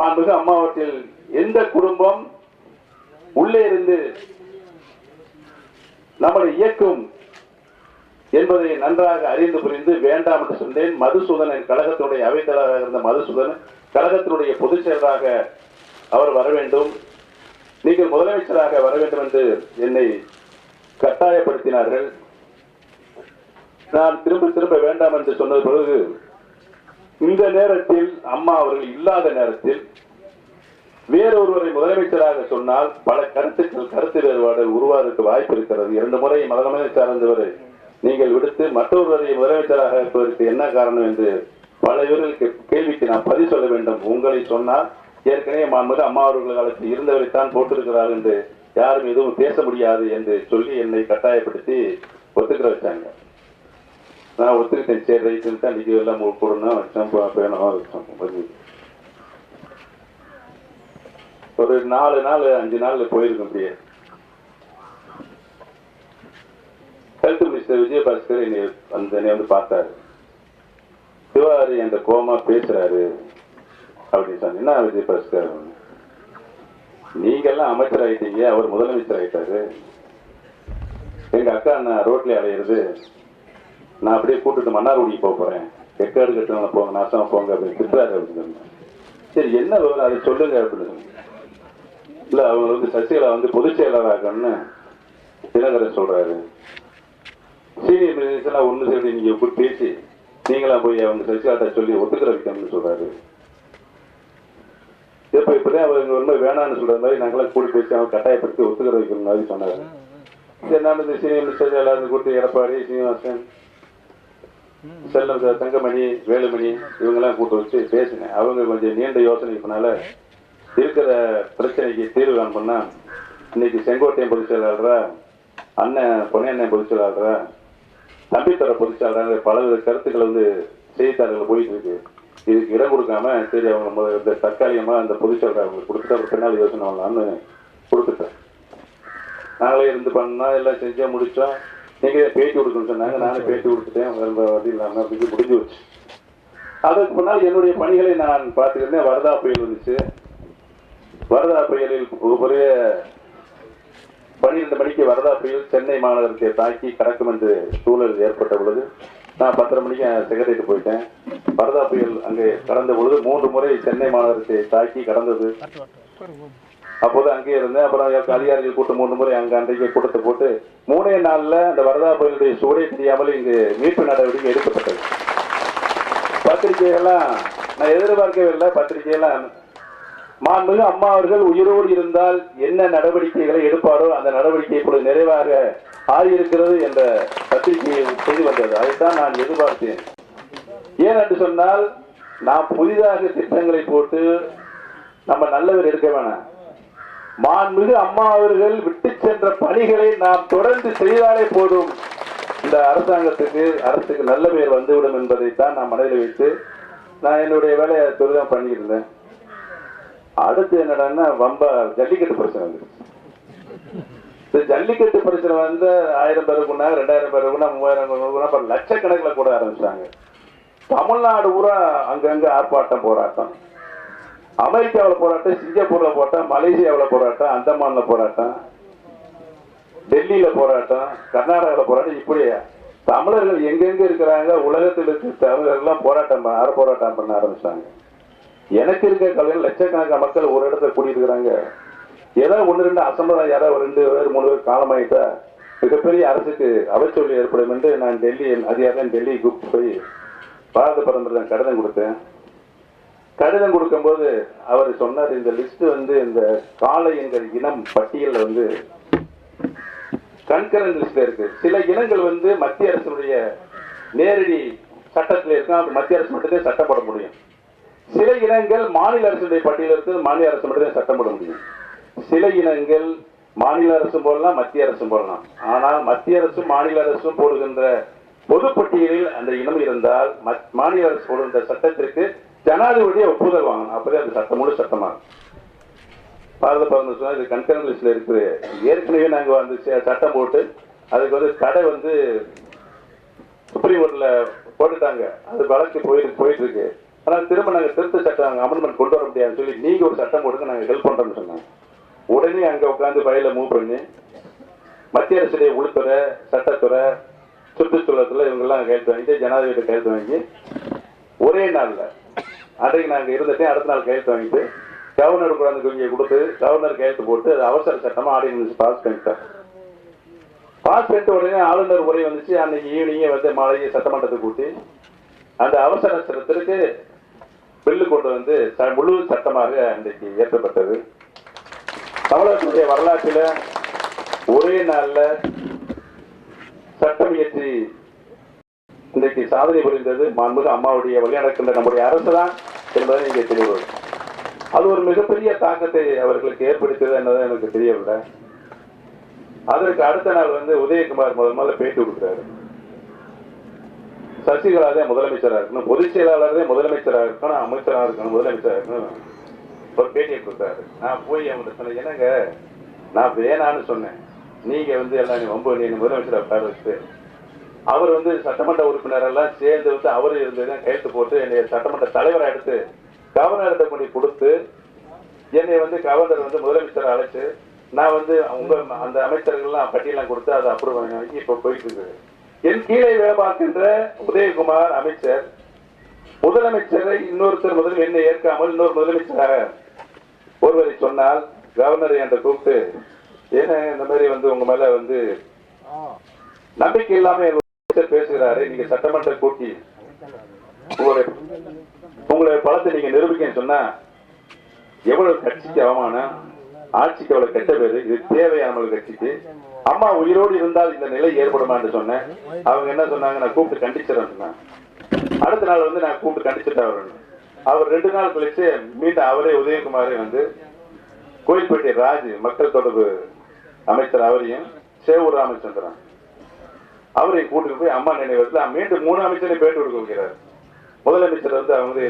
மாண்புமிகு அம்மா அவர்கள் எந்த குடும்பம் உள்ளே இருந்து நம்மளை இயக்கும் என்பதை நன்றாக அறிந்து புரிந்து வேண்டாம் என்று சொன்னேன். மதுசூதனன் கழகத்தினுடைய அவைத்தலைவராக இருந்த மதுசூதனன் கழகத்தினுடைய பொதுச் செயலராக அவர் வர வேண்டும், நீங்கள் முதலமைச்சராக வர வேண்டும் என்று என்னை கட்டாயப்படுத்தினார்கள். நான் திரும்ப திரும்ப வேண்டாம் என்று சொன்னது பிறகு இந்த நேரத்தில் அம்மா அவர்கள் இல்லாத நேரத்தில் வேறொருவரை முதலமைச்சராக சொன்னால் பல கருத்து வேறுபாடு உருவாவதற்கு வாய்ப்பு இருக்கிறது. 2 முறை முதலமைச்சர் இருந்தவரை நீங்கள் விடுத்து மற்றொருவரை முதலமைச்சராக இருப்பதற்கு என்ன காரணம் என்று பல பேர்களுக்கு கேள்விக்கு நான் பதில் சொல்ல வேண்டும். உங்களை சொன்னால் ஏற்கனவே மாண்புமிகு அம்மா அவர்கள் காலத்தில் இருந்தவரைத்தான் போட்டிருக்கிறார் என்று யாரும் எதுவும் பேச முடியாது என்று சொல்லி என்னை கட்டாயப்படுத்தி ஒத்துக்கிற வச்சாங்க. நான் ஒத்துக்கிட்டேன். சரி ரைட்டு தான் நிதி எல்லாம் கூடணும் வச்சோம் வச்சோம். ஒரு 4 நாள் 5 நாள் போயிருக்கும். அப்படியே ஹெல்த் மினிஸ்டர் விஜயபாஸ்கர் என்னை வந்து பார்த்தாரு. சிவாரி என்ற கோமா பேசுறாரு அப்படின்னு சொன்ன. என்ன விஜயபாஸ்கர், நீங்க எல்லாம் அமைச்சர் ஆயிட்டீங்க, அவர் முதலமைச்சர் ஆயிட்டாரு, எங்க அக்கா நான் ரோட்ல அலையிறது, நான் அப்படியே கூப்பிட்டு மன்னார்குடி போறேன், எக்காடு கட்டுறவங்க போங்க, நாசமா போங்க அப்படின்னு திட்டுறாரு அப்படின்னு சொன்னேன். சரி என்ன விவரம் அதை சொல்லுங்க அப்படின்னு. இல்ல அவங்க வந்து சசிகலா வந்து பொதுச் செயலராகன்னு தினகரன் சொல்றாரு. சீனியர் மினிஸ்டர் ஒண்ணு சேர்ந்து நீங்க போய் பேசி நீங்களா போய் அவங்க சசிகலாட்ட சொல்லி ஒத்துக்கிற வைக்கணும்னு சொல்றாரு. இப்ப இப்படிதான் அவங்க ரொம்ப வேணான்னு சொல்ற மாதிரி நாங்களாம் கூடி பேசி அவங்க கட்டாயப்படுத்தி ஒத்துக்கிற வைக்கணும் மாதிரி சொன்னாரு. சரி நான் இந்த சீனியர் மினிஸ்டர் எல்லாரும் கூட்டி எடப்பாடி, சீனிவாசன், செல்லம், தங்கமணி, வேலுமணி இவங்கெல்லாம் கூட்டு வச்சு பேசினேன். அவங்க கொஞ்சம் நீண்ட யோசனை பண்ணால இருக்கிற பிரச்சனைக்கு தீர்வு காண்போம்னா இன்னைக்கு செங்கோட்டையன் பொதுச் செயலாளரா, அண்ணன் பொன்னையண்ணன் பொதுச் செயலாளரா, தம்பித்தர பொதுச் செயலாளர் பலவித கருத்துக்கள் வந்து செய்தித்தாள்கள் போயிட்டு இருக்கு. இதுக்கு இடம் கொடுக்காம சரி அவங்க தற்காலிகமா அந்த பொதுச் செயலாளர் அவங்களுக்கு கொடுத்துட்டு அப்புறம் பின்னால் யோசனை பண்ணலாம்னு கொடுத்துட்டேன். நாங்களே இருந்து பண்ணா எல்லாம் செஞ்சா முடிச்சோம். நீங்க பேட்டி கொடுக்கணும்னு சொன்னாங்க, நானே பேட்டி கொடுத்துட்டேன். வழி இல்லாம அப்படின்னு முடிஞ்சு வச்சு அதற்கு முன்னால் என்னுடைய பணிகளை நான் பார்த்துக்கிட்டேன். வரதா புயல் வந்துச்சு. வரதா புயலில் பெரிய 12 மணிக்கு வரதா புயல் சென்னை மாநகரத்தை தாக்கி கடக்கும் என்று சூழல் ஏற்பட்ட பொழுது நான் 10:30 மணிக்கு செக்ரட்டரியேட் போயிட்டேன். வரதா புயல் அங்கே கடந்த பொழுது 3 முறை சென்னை மாநகரத்தை தாக்கி கடந்தது. அப்போது அங்கே இருந்தேன். அப்புறம் அதிகாரிகள் கூட்டம் 3 முறை அங்கே அன்றைக்கு கூட்டத்தை போட்டு 3 நாள்ல அந்த வரதா புயலுடைய சூழலை தெரியாமல் இங்கு மீட்பு நடவடிக்கை எடுக்கப்பட்டது. பத்திரிகைகள்லாம் நான் எதிர்பார்க்கவே இல்லை. பத்திரிகையெல்லாம் மாண்புமிகு அம்மா அவர்கள் உயிரோடு இருந்தால் என்ன நடவடிக்கைகளை எடுப்பாரோ அந்த நடவடிக்கை இப்பொழுது நிறைவாக ஆகியிருக்கிறது என்ற பத்திரிகை செய்து வந்தது. அதைத்தான் நான் எதிர்பார்த்தேன். ஏன் என்று சொன்னால் நாம் புதிதாக திட்டங்களை போட்டு நம்ம நல்லவர் எடுக்க வேணாம். மாண்புமிகு அம்மா அவர்கள் விட்டு சென்ற பணிகளை நாம் தொடர்ந்து செய்தாலே போதும், இந்த அரசுக்கு நல்ல பெயர் வந்துவிடும் என்பதைத்தான் நான் மனதில் வைத்து நான் என்னுடைய வேலையை துரிதம் பண்ணிட்டு இருந்தேன். அடுத்து என்னடான்னா வம்ப ஜல்லிக்கட்டு பிரச்சனை வந்து ஜல்லிக்கட்டு பிரச்சனை வந்து 1000 பேருக்குன்னா 2000 பேருக்குன்னா 3000 பேருக்குன்னா அப்புறம் லட்சக்கணக்கில் கூட ஆரம்பிச்சாங்க. தமிழ்நாடு பூரா அங்கங்க ஆர்ப்பாட்டம் போராட்டம். அமெரிக்காவில் போராட்டம், சிங்கப்பூர்ல போராட்டம், மலேசியாவில் போராட்டம், அந்தமான்ல போராட்டம், டெல்லியில போராட்டம், கர்நாடகாவில் போராட்டம். இப்படி தமிழர்கள் எங்கெங்க இருக்கிறாங்க உலகத்தில் இருக்க தமிழர்கள்லாம் போராட்டம் பண்ண ஆரம்பிச்சாங்க. எனக்கு இருக்க கலைஞர் லட்சக்கணக்கான மக்கள் ஒரு இடத்துல கூடியிருக்கிறாங்க. ஏதாவது 1-2 அசம்பளம், யாராவது 2 பேர் 3 பேர் காலமாயிட்டா மிகப்பெரிய அரசுக்கு அவச்சொல்லி ஏற்படும் என்று நான் டெல்லி கூப்பிட்டு போய் பாரத பிரதமர் கடிதம் கொடுத்தேன். கடிதம் கொடுக்கும்போது அவர் சொன்னார், இந்த லிஸ்ட் வந்து இந்த காளை என்கிற இனம் பட்டியல் வந்து கன்கரண்ட் லிஸ்ட்ல இருக்கு. சில இனங்கள் வந்து மத்திய அரசுடைய நேரடி சட்டத்தில் இருக்கு, மத்திய அரசு மட்டும்தான் சட்டம் போட முடியும். சில இனங்கள் மாநில அரசுடைய பட்டியல் இருக்கு, மாநில அரசு மட்டும்தான் சட்டம் போட முடியும். சில இனங்கள் மாநில அரசும் போடலாம், மத்திய அரசும் போடலாம். ஆனால் மத்திய அரசும் மாநில அரசும் போடுகின்ற பொதுப்பட்டியலில் அந்த இனம் இருந்தால் மாநில அரசு போடுகின்ற சட்டத்திற்கு ஜனாதிபதியை ஒப்புதல் வாங்கணும். அப்பதான் அந்த சட்டம் முழு சட்டமாகும். பாரத பிரதமர் சொன்னா இது கன்கரண்ட் லிஸ்ட்ல இருக்குது. ஏற்கனவே நாங்க வந்து சட்டம் போட்டு அதுக்கு வந்து தடை வந்து சுப்ரீம் கோர்ட்ல போட்டுட்டாங்க. அது வழக்கு போயிட்டு இருக்கு. ஆனால் திரும்ப நாங்க திருத்த சட்டம் அமெண்ட்மெண்ட் கொண்டு வர முடியாதுன்னு சொல்லி நீங்க ஒரு சட்டம் போடுங்க, நாங்க ஹெல்ப் பண்றோம்னு சொன்னாங்க. உடனே அங்க உட்காந்து பயில மூவ் பண்ணி மத்திய அரசுடைய உள்துறை, சட்டத்துறை, சுற்றுச்சூழல் இவங்க எல்லாம் கையெழுத்து வாங்கி ஜனாதிபதி கையெழுத்து வாங்கி ஒரே நாள்ல அன்றைக்கு நாங்க இருந்துட்டே அடுத்த நாள் கையெழுத்து வாங்கிட்டு கவர்னர் குழந்தை கொடுத்து கவர்னர் கையெழுத்து போட்டு அது அவசர சட்டமா ஆர்டினன்ஸ் பாஸ் பண்ணிட்டார். பாஸ் பண்ணிட்டு உடனே ஆளுநர் உரை வந்துச்சு. அன்னைக்கு ஈவினிங்கே வந்து மாலையை சட்டமன்றத்தை கூட்டி அந்த அவசர சட்டத்திற்கு பில்லு கொண்டு வந்து முழு சட்டமாக அன்றைக்கு ஏற்றப்பட்டது. தமிழகத்துடைய வரலாற்றில் ஒரே நாள்ல சட்டம் இயற்றி இன்றைக்கு சாதனை புரிந்தது மாண்புமிகு அம்மாவுடைய வழிநடக்கின்ற நம்முடைய அரசு தான் என்பதை நீங்க தெளிவு. அது ஒரு மிகப்பெரிய தாக்கத்தை அவர்களுக்கு ஏற்படுத்தியது என்னது எனக்கு தெரியவில்லை. அதற்கு அடுத்த நாள் வந்து உதயகுமார் முதல்ல பேட்டி கொடுக்கிறாரு. சசிகலாதே முதலமைச்சராக இருக்கணும், பொதுச் செயலாளரே முதலமைச்சராக இருக்கணும், அமைச்சராக இருக்கணும், முதலமைச்சராக இருக்கணும் ஒரு பேட்டியை கொடுத்தாரு. நான் போய் அவங்க சொன்னேன், என்னங்க நான் வேணான்னு சொன்னேன், நீங்க வந்து எல்லாம் நீ வம்பு நீ முதலமைச்சர் உட்கார வச்சு அவர் வந்து சட்டமன்ற உறுப்பினர் எல்லாம் சேர்ந்து வந்து அவரு இருந்தது கையெழுத்து போட்டு என்னை சட்டமன்ற தலைவரை எடுத்து கவர்னர்கிட்ட கொண்டு கொடுத்து என்னை வந்து கவர்னர் வந்து முதலமைச்சரை அழைச்சு நான் வந்து உங்க அந்த அமைச்சர்கள்லாம் பட்டியலாம் கொடுத்து அதை அப்ரூவ் பண்ணி இப்ப போயிட்டு இருக்குது. என் கீழே வேலை பார்க்கின்ற உதயகுமார் அமைச்சர் முதலமைச்சரை இன்னொருத்தர் முதல் என்னை ஏற்காமல் இன்னொரு முதலமைச்சராக ஒருவரை சொன்னால் கவர்னர் என்ற கூப்பிட்டு ஏன்னா இந்த மாதிரி வந்து உங்க மேல வந்து நம்பிக்கை இல்லாம பேசுகிறாரு, நீங்க சட்டமன்ற கூட்டி உங்களுடைய பலத்தை நீங்க நிரூபிக்கன்னு சொன்னா எவ்வளவு கட்சிக்கு அவமானம், ஆட்சிக்கு அவ்வளவு கெட்ட பேரு, இது தேவையா நம்மளுக்கு கட்சிக்கு? அம்மா உயிரோடு இருந்தால் இந்த நிலை ஏற்படுமான்னு சொன்னேன். அவங்க என்ன சொன்னாங்க, நான் கூப்பிட்டு கண்டிச்சிடறேன் சொன்னாங்க. அடுத்த நாள் வந்து நான் கூப்பிட்டு கண்டிச்சுட்டு அவர் 2 நாள் கழிச்சு மீண்டும் அவரே உதயகுமாரே வந்து கோயில்பட்டி ராஜ் மக்கள் தொடர்பு அமைச்சர் அவரையும் சேவூர் ராமச்சந்திரன் அவரையும் கூட்டிட்டு போய் அம்மா நினைவகத்துல மீண்டும் 3 அமைச்சரை பேட்டு கொடுக்க வைக்கிறார். முதலமைச்சர் வந்து அவங்க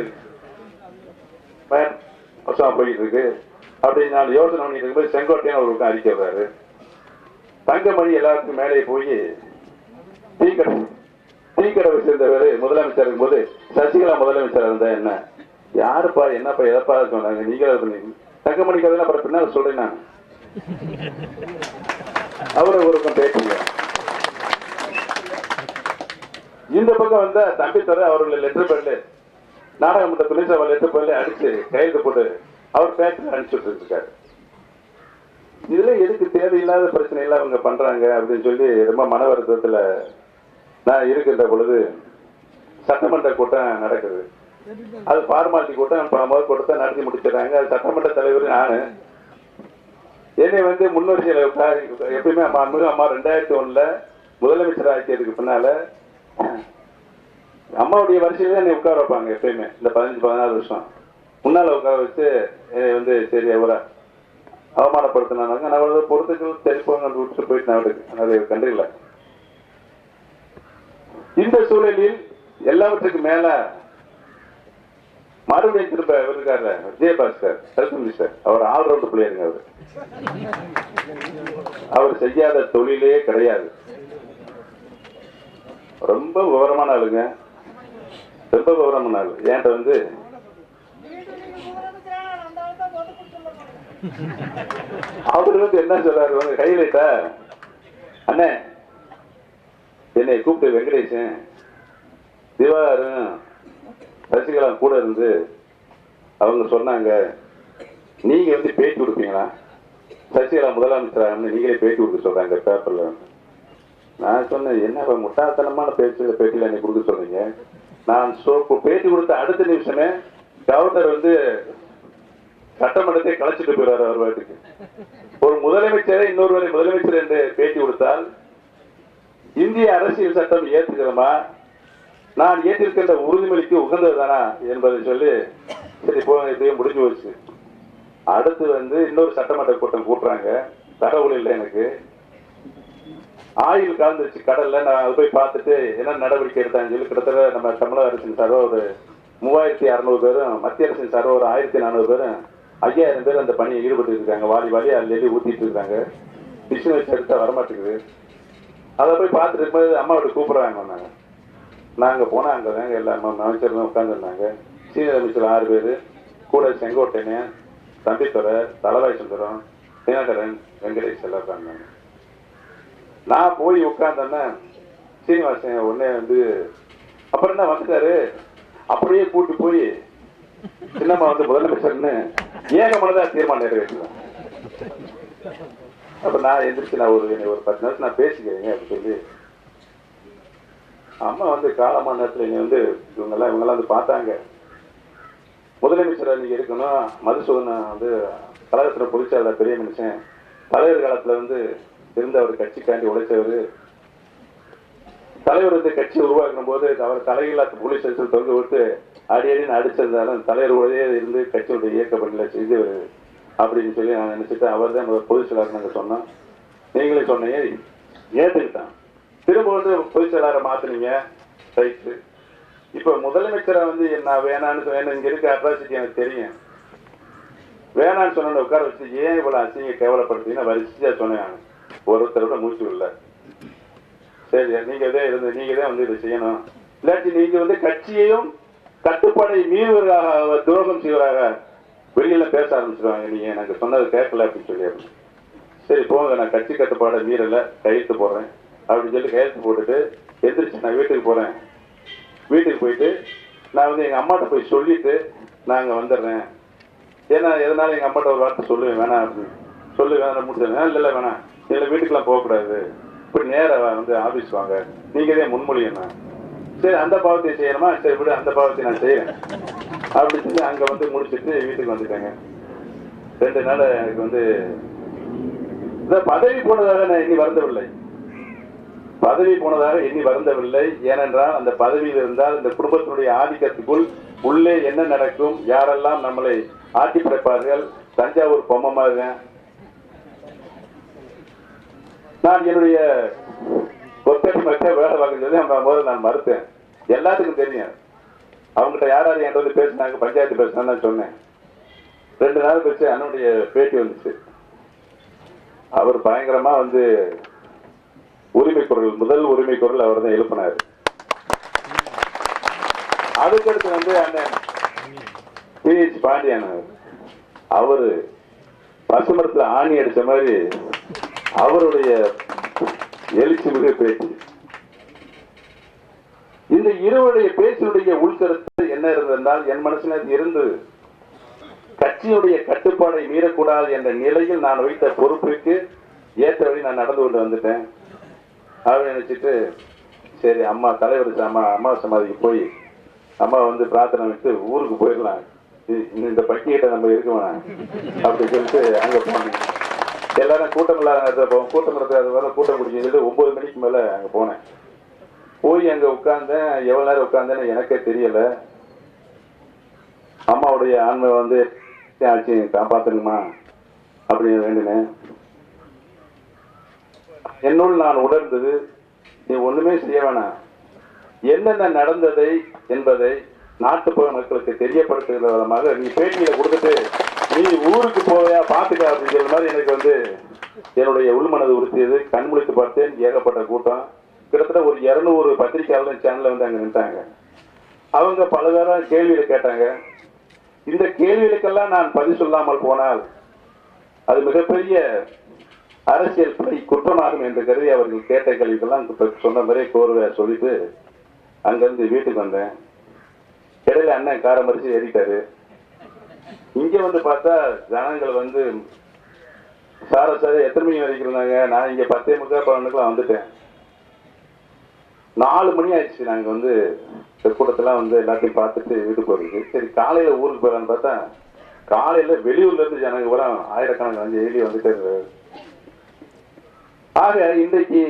வருஷம் போயிட்டு இருக்கு அப்படின்னு நான் யோசனை பண்ணிட்டு இருக்கும்போது செங்கோட்டையன் ஒரு பக்கம் அறிக்கை வர்றாரு. தங்கமணி எல்லாருக்கும் மேலே போய் டீக்கடை வச்சிருந்தவர் முதலமைச்சர் இருக்கும்போது சசிகலா முதலமைச்சர் இருந்தா என்ன யாருப்பா என்னப்பா எதப்பா சொன்னாங்க நீங்களே தங்கமணி கதை அப்புறம் பின்னால் சொல்றேன் நான் அவரை ஒருக்கம் பேசுங்க. இந்த பக்கம் வந்த தம்பித்துறை அவர்கள் லெட்டர் பேர்ல நாடகமன்ற துணை சபை லெட்டர் பேர்ல அடிச்சு கைது போட்டு அவர் பேட்டில் அனுப்பிச்சுட்டு இருக்காரு. இதுல எதுக்கு தேவையில்லாத பிரச்சனை எல்லாம் அவங்க பண்றாங்க அப்படின்னு சொல்லி ரொம்ப மன வருத்தத்துல நான் இருக்கின்ற பொழுது சட்டமன்ற கூட்டம் நடக்குது. அது ஃபார்மாலிட்டி கூட்டம் முதல் கூட்டத்தை நடத்தி முடிச்சிடறாங்க. அது சட்டமன்ற தலைவர் நானு என்னை வந்து முன்வரிசையில் எப்பயுமே அம்மா 2001 முதலமைச்சர் ஆக்கியதுக்கு பின்னால அம்மாவுடைய வரிசையில என்னை உட்கார வைப்பாங்க. எப்பயுமே இந்த 15-16 வருஷம் முன்னால உட்கார வச்சு என்னை வந்து சரி எவ்வளோ அவமானப்படுத்தினாங்க. நான் அவ்வளவு பொறுத்துக்கள் தெரிப்போங்க விட்டு போயிட்டு நான் அதை கண்டில்லை. இந்த சூழலில் எல்லாவற்றுக்கும் மேல மறுபடியும் திரும்ப இருக்காரு விஜயபாஸ்கர் ஹெல்த் மினிஸ்டர். அவர் ஆல்ரவுண்ட் பிளேயருங்க. அவர் செய்யாத தொழிலே கிடையாது. ரொம்ப விவரமான ஆளுங்க, ரொம்ப விவரமான ஆளு. ஏன்ட்ட வந்து அவரு வந்து என்ன சொல்றாரு, உங்க கையிலட்டா அண்ணே என்னை கூப்பிட்டு வெங்கடேசன் திவாகரன் சசிகலா கூட இருந்து அவங்க சொன்னாங்க நீங்க வந்து பேட்டி கொடுப்பீங்களா, சசிகலா முதலமைச்சராக நீங்களே பேட்டி கொடுக்க சொல்றாங்க பேப்பர்ல. நான் சொன்னேன் என்ன முட்டாள்தனமான பேட்டியில என்னை கொடுக்க சொல்றீங்க. நான் பேட்டி கொடுத்த அடுத்த நிமிஷமே கவர்னர் வந்து சட்டமன்றத்தை கலைச்சிட்டு போயிடுவார். அவர் வாட்டுக்கு ஒரு முதலமைச்சரை இன்னொருவரை முதலமைச்சர் என்று பேட்டி கொடுத்தால் இந்திய அரசியல் சட்டம் ஏற்றுக்கிறோமா, நான் ஏற்றிருக்கின்ற உறுதிமொழிக்கு உகந்ததுதானா என்பதை சொல்லி சரி இப்படியே முடிஞ்சு போச்சு. அடுத்து வந்து இன்னொரு சட்டமன்ற கூட்டம் கூட்டுறாங்க. தகவல் இல்லை எனக்கு. ஆயில் கலந்துருச்சு கடல்ல. நான் அதை போய் பார்த்துட்டு என்ன நடவடிக்கை எடுத்தாங்கன்னு சொல்லி கிட்டத்தட்ட நம்ம தமிழக அரசின் சார்பா ஒரு 3600 பேரும், மத்திய அரசின் சார்பா ஒரு 1400 பேரும், 5000 பேர் அந்த பணியை ஈடுபட்டு இருக்காங்க. வாலி வாலி அள்ளி ஊத்திட்டு இருக்காங்க. மிஷின் வச்சு எடுத்தா வரமாட்டேங்குது. அதை போய் பார்த்துட்டு இருக்கும்போது அம்மா வீட்டு கூப்பிடுறாங்க. நாங்க போனா அங்க தாங்க எல்லா அமைச்சர்களும் உட்காந்துருந்தாங்க. சீனியர் அமைச்சர் 6 பேர், கூட செங்கோட்டையன், தம்பித்துறை, தலவாய் சுந்தரம், தினகரன், வெங்கடேஷ் எல்லாம் உட்காந்தாங்க. நான் போய் உட்காந்தேன்னா சீனிவாசன் உடனே வந்து அப்புறம் என்ன வந்துட்டாரு, அப்படியே கூட்டு போய் சின்னம்மா வந்து முதலமைச்சர்னு ஏகமனதா தீர்மானம் நிறைவேற்றலாம். அப்ப நான் எந்திரிச்சு நான் ஒரு 10 நிமிஷம் நான் பேசிக்கிறேங்க அப்படின்னு சொல்லி, அம்மா வந்து காலமான நேரத்தில் நீங்க வந்து இவங்கெல்லாம் வந்து பார்த்தாங்க. முதலமைச்சராக நீங்க இருக்கணும். மதுசூதனன் வந்து கழகத்துல பொதுச்செயலாளர் பெரிய மனுஷன், தலைவர் காலத்துல வந்து இருந்த அவர் கட்சிக்காண்டி உழைச்சவர். தலைவர் வந்து கட்சி உருவாக்கும் போது அவர் தலையில போலீஸ் ஸ்டேஷன் தொங்க விட்டு அடியடின்னு அடிச்சிருந்தாலும் தலைவர் உடைய இருந்து கட்சியுடைய இயக்க பணியில செய்து அப்படின்னு சொல்லி நான் நினைச்சிட்டு அவர் தான் பொதுச் செயலாளர் நாங்க சொன்னோம். நீங்களே சொன்னீங்க, ஏத்துக்கிட்டான். திரும்ப வந்து பொதுச் செயலாளரை மாத்தினீங்க, ரைட்டு. இப்ப முதலமைச்சரை வந்து என்ன வேணான்னு சொன்ன, இங்க இருக்க அட்ராசிட்டி எனக்கு தெரியும். வேணான்னு சொன்ன உட்கார வச்சு ஏன் இவ்வளவு அசிங்க கேவலப்படுத்தீங்கன்னா வரிசையா சொன்னேன். ஒருத்தரோட மூச்சு இல்லை. சரி, நீங்க தான் வந்து இதை செய்யணும். இல்லாட்டி நீங்க வந்து கட்சியையும் கட்டுப்பாடை மீறுவதாக, துரோகம் செய்வதாக வெளியில பேச ஆரம்பிச்சிருவாங்க. நீங்க எனக்கு சொன்னது கேட்கல அப்படின்னு சொல்லி. சரி போங்க, நான் கட்சி கட்டுப்பாடை மீறல, கையெழுத்து போடுறேன் அப்படின்னு சொல்லி கையெழுத்து போட்டுட்டு எந்திரிச்சு நான் வீட்டுக்கு போறேன். வீட்டுக்கு போயிட்டு நான் வந்து எங்க அம்மாட்ட போய் சொல்லிட்டு நான் அங்க வந்துடுறேன். ஏன்னா எதனால எங்க அம்மாட்ட ஒரு வார்த்தை சொல்லுவேன், வேணாம் அப்படின்னு சொல்லி வேணாம் முடிச்சிருந்தேன். இல்லை வேணாம், இல்லை வீட்டுக்கெல்லாம் போகக்கூடாது, இப்படி நேரம் வந்து ஆபீஸ் வாங்க, நீங்க தான் முன்மொழியணும். சரி அந்த பாவத்தை செய்யணுமா, சரி விட அந்த பாவத்தை நான் செய்யறேன் அப்படின்னு சொல்லி அங்க வந்து முடிச்சுட்டு வீட்டுக்கு வந்துட்டேங்க. 2 நாள் எனக்கு வந்து பதவி போனதாக நான் எண்ணி வருந்தவில்லை. பதவி போனதாக எண்ணி வருந்தவில்லை. ஏனென்றால் அந்த பதவியில் இருந்தால் இந்த குடும்பத்தினுடைய ஆதிக்கத்துக்குள் உள்ளே என்ன நடக்கும், யாரெல்லாம் நம்மளை ஆட்டி படைப்பார்கள். தஞ்சாவூர் பொம்மை நான் என்னுடைய ஒத்தடி மக்கள் வேலை பார்க்க சொல்லி முதல்ல நான் மறுத்தேன். எல்லாத்துக்கும் தெரியும். அவங்ககிட்ட யார் என்கிட்ட வந்து பேசினாங்க, பஞ்சாயத்து பேசினா நான் சொன்னேன். 2 நாள் கழிச்சு அண்ணனுடைய பேட்டி வந்துச்சு. அவர் பயங்கரமா வந்து உரிமை குரல், முதல் உரிமை குரல் அவர் தான் எழுப்பினார். அதுக்கடுத்து வந்து அண்ணன் PH பாண்டியன் அவரு பசுமரத்துல ஆணி அடிச்ச மாதிரி அவருடைய எழுச்சி மிக பேச்சு. இந்த இருவருடைய பேச்சினுடைய உள்கருத்து என்ன இருந்ததால் என் மனசுல இருந்து கட்சியுடைய கட்டுப்பாடை மீறக்கூடாது என்ற நிலையில் நான் வைத்த பொறுப்புக்கு ஏற்றபடி நான் நடந்து கொண்டு வந்துட்டேன். அப்படின்னு நினைச்சிட்டு சரி அம்மா தலைவர் அம்மா சமாதிக்கு போய் அம்மா வந்து பிரார்த்தனை வச்சு ஊருக்கு போயிடலாம், இந்த பட்டியலை நம்ம இருக்க வேணாம் அப்படின்னு சொல்லிட்டு அங்க போனேன். எல்லாரும் கூட்டம் இல்லாத நேரத்தில் போவோம். கூட்டம் நடக்காத வர கூட்டம் குடிச்சு 9 மணிக்கு மேல அங்க போனேன். போய் அங்க உட்கார்ந்தேன். எவ்வளவு நேரம் உட்கார்ந்தேன்னு எனக்கே தெரியல. அம்மாவுடைய ஆண்மை வந்து ஆச்சு காப்பாத்தணுமா அப்படின்னு வேண்டினேன். என்னுள் நான் உணர்ந்தது, நீ ஒண்ணுமே செய்ய வேணாம், என்னென்ன நடந்ததை என்பதை நாட்டு மக்களுக்கு தெரியப்படுத்துகிற விதமாக நீ பேட்டியில கொடுத்துட்டு நீ ஊருக்கு போயா பாத்துக்க அப்படிங்கிற மாதிரி எனக்கு வந்து என்னுடைய உள்மனது உறுத்தியது. கண்முழித்து பார்த்தேன். ஏகப்பட்ட கூட்டம். கிட்டத்தட்ட ஒரு 200 பத்திரிகையாளர் சேனல்ல வந்து அங்க நின்றாங்க. அவங்க பல பேரும் கேள்விகளை கேட்டாங்க. இந்த கேள்விகளுக்கெல்லாம் நான் பதில் சொல்லாமல் போனால் அது மிகப்பெரிய அரசியல் பிழை குற்றமாகும் என்று கருதி அவர்கள் கேட்ட கேள்விக்கெல்லாம் சொன்ன மாதிரி கோர்வையா சொல்லிட்டு அங்கிருந்து வீட்டுக்கு வந்தேன். இடையில அண்ணன் காரமரிச்சு ஏறிட்டாரு. இங்க வந்து பார்த்தா ஜனங்கள் வந்து சார எத்தனை மணி வரைக்கும் இருந்தாங்க. நான் இங்க 10:45 வந்துட்டேன். 4 மணி ஆயிடுச்சு. நாங்க வந்து கூட்டத்தெல்லாம் வந்து எல்லாத்தையும் பார்த்துட்டு வீட்டுக்கு போறது. சரி காலையில ஊருக்கு போயிடலான்னு பார்த்தா காலையில வெளியூர்ல இருந்து ஜனங்க வர ஆயிரக்கணக்கான வந்து எழுதி வந்துட்டு. ஆக இன்றைக்கு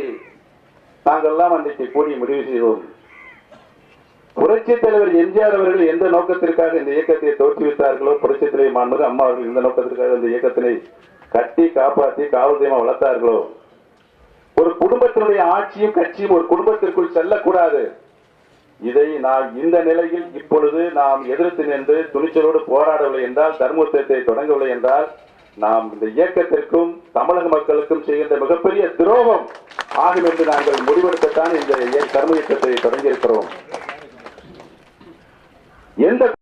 நாங்கெல்லாம் அன்றைக்கு கூடிய முடிவு செய்வோம். புரட்சித் தலைவர் எம்ஜிஆர் அவர்கள் எந்த நோக்கத்திற்காக இந்த இயக்கத்தை தோற்றுவித்தார்களோ, புரட்சித் தலைவர் மாண்புமிகு அம்மா அவர்கள் எந்த நோக்கத்திற்காக இந்த இயக்கத்தினை கட்டி காப்பாற்றி காவல் தெய்வமா வளர்த்தார்களோ, ஒரு குடும்ப குடும்பத்தினுடைய ஆட்சியும் கட்சியும் ஒரு குடும்பத்திற்குள் செல்லக்கூடாது. இதை நாம் இந்த நிலையில் இப்பொழுது நாம் எதிர்த்து நின்று துணிச்சலோடு போராடவில்லை என்றால், தர்மயுத்தத்தை தொடங்கவில்லை என்றால், நாம் இந்த இயக்கத்திற்கும் தமிழக மக்களுக்கும் செய்கின்ற மிகப்பெரிய துரோகம் ஆகும் என்று நாங்கள் முடிவெடுக்கத்தான் இந்த தர்மயுத்தத்தை தொடங்கியிருக்கிறோம். எந்த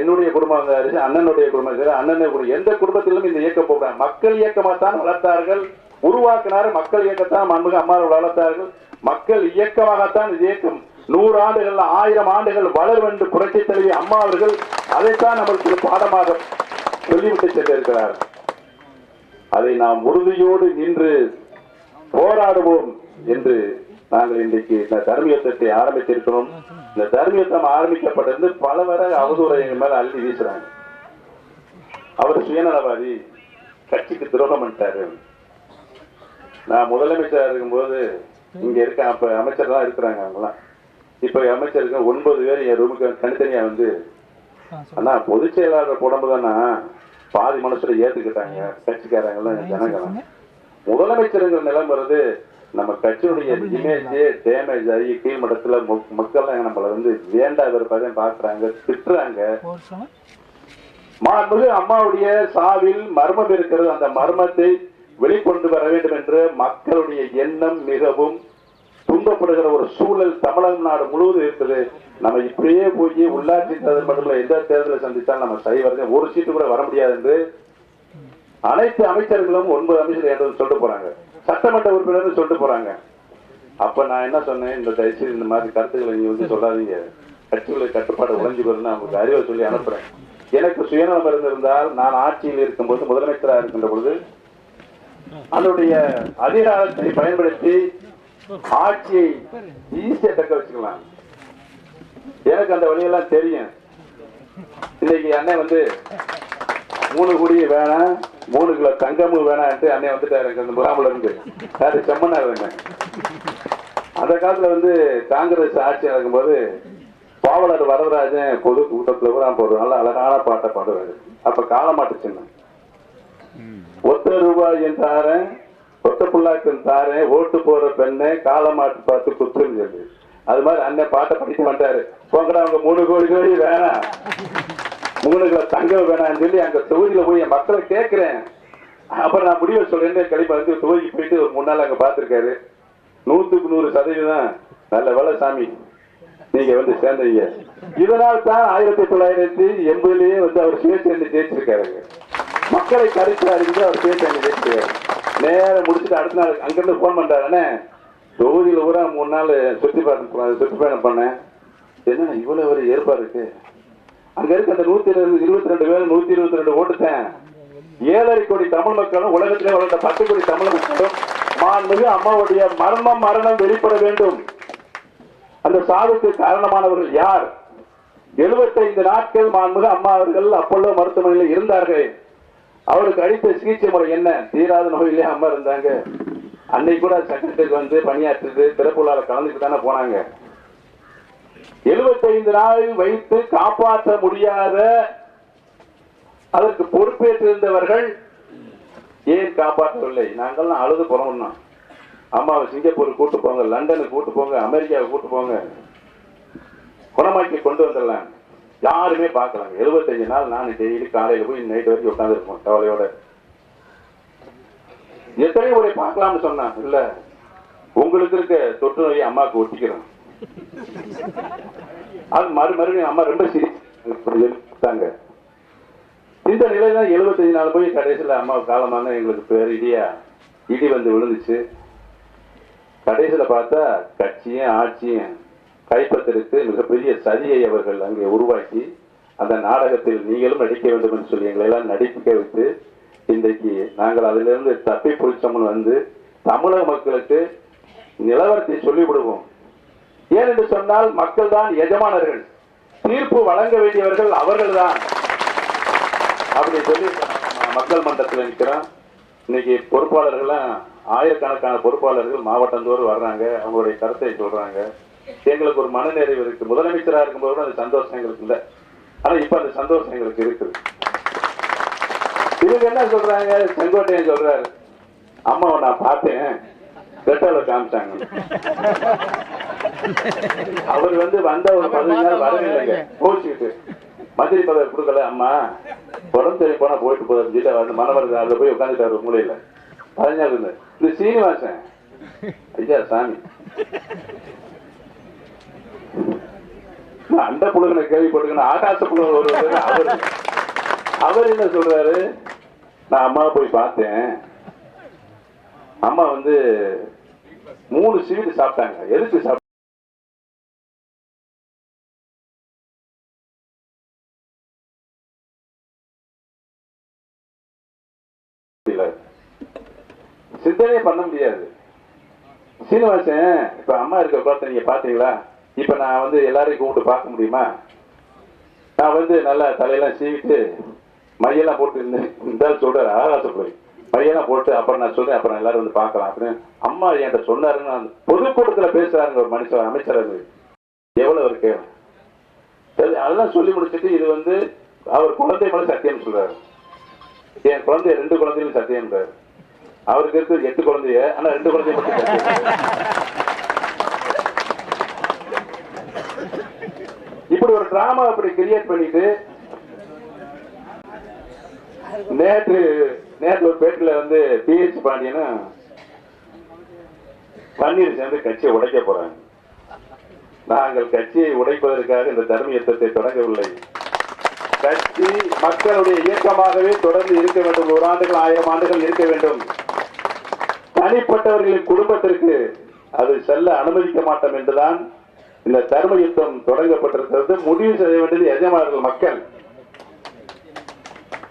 என்னுடைய குடும்பம், அண்ணனுடைய குடும்பம், அண்ணனுடைய எந்த குடும்பத்திலும் இந்த இயக்கம் போகிறாங்க. மக்கள் இயக்கமாகத்தான் வளர்த்தார்கள், உருவாக்கினார். மக்கள் இயக்கத்தான் மண்புக அம்மா வளர்த்தார்கள். மக்கள் இயக்கமாகத்தான் இந்த இயக்கம் 100 ஆண்டுகள் 1000 ஆண்டுகள் வளரும் என்று புரட்சி தலைவி அம்மா அவர்கள் அதைத்தான் நம்மளுக்கு பாடமாக சொல்லிவிட்டு சென்றிருக்கிறார். அதை நாம் உறுதியோடு நின்று போராடுவோம் என்று நாங்கள் இன்றைக்கு இந்த தர்மயுத்தத்தை ஆரம்பித்திருக்கிறோம். இந்த தர்மயுத்தம் ஆரம்பிக்கப்பட்டிருந்து பல வரை அவதூறை எங்கள் மேல அள்ளி வீசுறாங்க. அவர் சுயநலவாதி, கட்சிக்கு துரோகம் பண்ணிட்டாரு. நான் முதலமைச்சர் இருக்கும்போது இங்க இருக்க அப்ப அமைச்சர் தான் இருக்கிறாங்க. அவங்கலாம் இப்ப அமைச்சருக்கு 9 பேர் என் ரூமுக்கு தனித்தனியா வந்து, ஆனா பொதுச் செயலாளர் போடும்போதுதானா பாதி மனசுல ஏத்துக்கிட்டாங்க கட்சிக்காரங்க ஜனங்களும். முதலமைச்சருங்கிற நிலைமை வருது, நம்ம கட்சியுடைய இமேஜ் டேமேஜ் ஆகி கீழ்மட்டத்துல மக்கள் நம்மள வந்து வேண்டாத பாக்குறாங்க, திட்டுறாங்க. மாண்புமிகு அம்மாவுடைய சாவில் மர்மம் இருக்கிறது. அந்த மர்மத்தை வெளிக்கொண்டு வர வேண்டும் என்று மக்களுடைய எண்ணம் மிகவும் துன்பப்படுகிற ஒரு சூழல் தமிழ்நாடு முழுவதும் இருக்குது. நம்ம இப்படியே போய் உள்ளாட்சி தேர்தல் மட்டும் எந்த தேர்தலை சந்தித்தால் நம்ம சைவர்கள் ஒரு சீட்டு கூட வர முடியாது என்று அனைத்து அமைச்சர்களும் 9 அமைச்சர்கள் என்று சொல்லிட்டு போறாங்க, சட்டமன்ற உறுப்பினர்கள் சொல்லிட்டு போறாங்க. அப்ப நான் என்ன சொன்னேன், இந்த தயவுசெய்து இந்த மாதிரி கருத்துக்களை நீங்க வந்து சொல்லாதீங்க, கட்சிகளை கட்டுப்பாடு உழைஞ்சு வரும்னு அவங்களுக்கு அறிவை சொல்லி அனுப்புறேன். எனக்கு சுயநலம் இருந்திருந்தால் நான் ஆட்சியில் இருக்கும்போது முதலமைச்சராக இருக்கின்ற பொழுது அதனுடைய அதிகாரத்தை பயன்படுத்தி ஆட்சியை ஈஸியா தக்க வச்சுக்கலாம். எனக்கு அந்த வழியெல்லாம் தெரியும். இன்னைக்கு அண்ணன் வந்து 3 கோடி வேணாம், 3 கிலோ தங்கமும் வேணாம் அண்ணன் வந்துட்டாரு அந்த முகாமில் இருந்து. யாரு செம்மனார் வேணும். அந்த காலத்துல வந்து காங்கிரஸ் ஆட்சி நடக்கும்போது பாவலர் வரதராஜன் பொது கூட்டத்துல கூட ஒரு நல்ல அழகான பாட்டை பாடுவாரு. அப்ப காலமாட்டு சின்னம் ₹1 தாரேன், ஒத்த புள்ளாக்கு தாரேன், ஓட்டு போற பெண்ணை காலமாட்டு பார்த்து குத்துன்னு சொல்லி அது மாதிரி அண்ணன் பாட்டை படிக்க மாட்டாரு. போங்கடா அவங்க 3 கோடி வேணாம், 3 கிலோ தங்கம் வேணாம்னு சொல்லி அங்க தொகுதியில போய் என் மக்களை கேட்கிறேன். அப்புறம் நான் முடிவை சொல்றேன். கழிப்பா வந்து தொகுதிக்கு போயிட்டு ஒரு 3 நாள் அங்க பாத்துருக்காரு. 100க்கு 100% நல்ல வேலை சாமி நீங்க வந்து சேர்ந்தீங்க. இதனால் தான் 1980 வந்து அவர் சுயேட்சை ஜெயிச்சிருக்காரு. மக்களை கருத்து அறிந்து அவர் சுயேட்சை ஜெயிச்சிருக்காரு. நேரம் முடிச்சுட்டு அடுத்த நாள் அங்கிருந்து போன் பண்றாரு, தொகுதியில ஊரா 3 நாள் சுற்றுப்பயணம் பண்ணேன். என்ன இவ்வளவு ஒரு ஏற்பாடு இருக்கு, அங்க இருக்க அந்த 122 பேர் 122 ஓட்டுத்தேன். 7.5 கோடி தமிழ் மக்களும் உலகத்திலே வளர்ந்த 10 கோடி தமிழ் மக்களும் மாண்புமிகு அம்மாவுடைய மரணம் வெளிப்பட வேண்டும். அந்த சாவுக்கு காரணமானவர்கள் யார்? 75 நாட்கள் மாண்புமிகு அம்மா அவர்கள் அப்போலோ மருத்துவமனையில் இருந்தார்கள். அவருக்கு அளித்த சிகிச்சை முறை என்ன? தீராத நோயிலே அம்மா இருந்தாங்க. அன்னைக்கு கூட செக்ரட்டரிக்கு வந்து பணியாற்றுது திறப்புள்ளால கலந்துட்டு தானே போனாங்க. 75 நாள் வைத்து காப்பாற்ற முடியாத அதற்கு பொறுப்பேற்றிருந்தவர்கள் ஏன் காப்பாற்றவில்லை? நாங்கள்லாம் அழுது போறோம்னா, அம்மாவை சிங்கப்பூருக்கு கூட்டு போங்க, லண்டனுக்கு கூட்டு போங்க, அமெரிக்காவுக்கு கூட்டு போங்க, குணமாக்கி கொண்டு வந்துடலாம். யாருமே பார்க்கலாங்க. 75 நாள் நான் டெய்லி காலையில போய் நைட் வரைக்கும் உட்கார்ந்து இருப்போம் கவலையோட. எத்தனை முறை பார்க்கலாம்னு சொன்னா, இல்ல உங்களுக்கு இருக்க தொற்று நோயை அம்மாவுக்கு ஒட்டிக்கிறோம். அது மறுபடியும் அம்மா ரொம்ப சிரித்தாங்க. இந்த நிலைதான் 75 நாள் போய் கடைசியில் அம்மா காலமான எங்களுக்கு பேர் இடி வந்து விழுந்துச்சு. கடைசியில பார்த்தா கட்சியும் ஆட்சியும் கைப்பற்றிற்கு மிகப்பெரிய சதியை அவர்கள் அங்கே உருவாக்கி அந்த நாடகத்தில் நீங்களும் நடிக்க வேண்டும் என்று சொல்லி எங்களை எல்லாம் நடிக்க வைத்து இன்றைக்கு நாங்கள் அதிலிருந்து தப்பி புடிச்சோம்னு வந்து தமிழக மக்களுக்கு நிலவரத்தை சொல்லிவிடுவோம். ஏனென்று சொன்னால் மக்கள் தான் எஜமானர்கள், தீர்ப்பு வழங்க வேண்டியவர்கள் அவர்கள் தான் அப்படி சொல்லி மக்கள் மன்றத்தில் நிற்கிறோம். இன்னைக்கு பொறுப்பாளர்கள்லாம் ஆயிரக்கணக்கான பொறுப்பாளர்கள் மாவட்டந்தோறும் வர்றாங்க, அவங்களுடைய கருத்தை சொல்றாங்க. எங்களுக்கு ஒரு மனநிறைவு இருக்கு. முதலமைச்சராக இருக்கும்போது அந்த சந்தோஷம் எங்களுக்கு இல்லை, ஆனா இப்ப அந்த சந்தோஷம் எங்களுக்கு இருக்குது. இவங்க என்ன சொல்றாங்க? செங்கோட்டையன் சொல்றாரு, அம்மாவை நான் பார்த்தேன், ரெட்டால காமிச்சாங்க. அவர் வந்து வந்த ஒரு 15 நாள் வரவே இல்லைங்க, கோச்சுக்கிட்டு மந்திரி பதவி கொடுக்கல. அம்மா உடம்பு சரி போனா போயிட்டு போதும் மனமரத்து அதுல போய் உட்காந்துட்டாரு மூலையில 15 நாள் இருந்து. இந்த சீனிவாசன் ஐயா சாமி அண்ட புழுகனை கேள்விப்பட்டுக்கணும், ஆகாச புழுகன் ஒரு அவர் என்ன சொல்றாரு, நான் அம்மா போய் பார்த்தேன், அம்மா வந்து 3 ஸ்வீட் சாப்பிட்டாங்க. எதுக்கு சாப்பிட்டாங்க? சிந்தனையே பண்ண முடியாது. சீனிவாசன் இப்ப அம்மா இருக்க பார்த்த நீங்க பாத்தீங்களா? இப்ப நான் வந்து எல்லாரையும் கூப்பிட்டு பார்க்க முடியுமா? நான் வந்து நல்லா தலையெல்லாம் சீவிட்டு மையெல்லாம் போட்டு இருந்தாலும் சொல்றாரு ஆகாசப்படி மையெல்லாம் போட்டு அப்புறம் நான் சொல்றேன், அப்புறம் எல்லாரும் வந்து பார்க்கலாம் அப்படின்னு அம்மா என்கிட்ட சொன்னாருன்னு பொதுக்கூட்டத்துல பேசுறாருங்க ஒரு மனுஷன், அமைச்சர். எவ்வளவு இருக்கு அதெல்லாம் சொல்லி முடிச்சுட்டு இது வந்து அவர் குழந்தை மேல சத்தியம் சொல்றாரு. என் குழந்தைய 2 குழந்தைகளும் சத்தியம்ன்றாரு. அவருக்கு இருக்கு 8 குழந்தைய, ஆனா 2 குழந்தைய மட்டும். இப்படி ஒரு டிராமா அப்படி கிரியேட் பண்ணிட்டு நேற்று ஒரு பேட்டில வந்து பிஹெச் பாண்டியனும் பன்னீர் சேர்ந்து கட்சியை உடைக்க போறாங்க. நாங்கள் கட்சியை உடைப்பதற்காக இந்த தர்ம யுத்தத்தை தொடங்கவில்லை. கட்சி மக்களுடைய இயக்கமாகவே தொடர்ந்து இருக்க வேண்டும். 1 ஆண்டுகள் 1000 ஆண்டுகள் இருக்க வேண்டும். தனிப்பட்டவர்களின் குடும்பத்திற்கு அது செல்ல அனுமதிக்க மாட்டோம் என்றுதான் இந்த தர்ம யுத்தம் தொடங்கப்பட்டிருக்கிறது. முடிவு செய்ய வேண்டியது எஜமானர்கள் மக்கள்.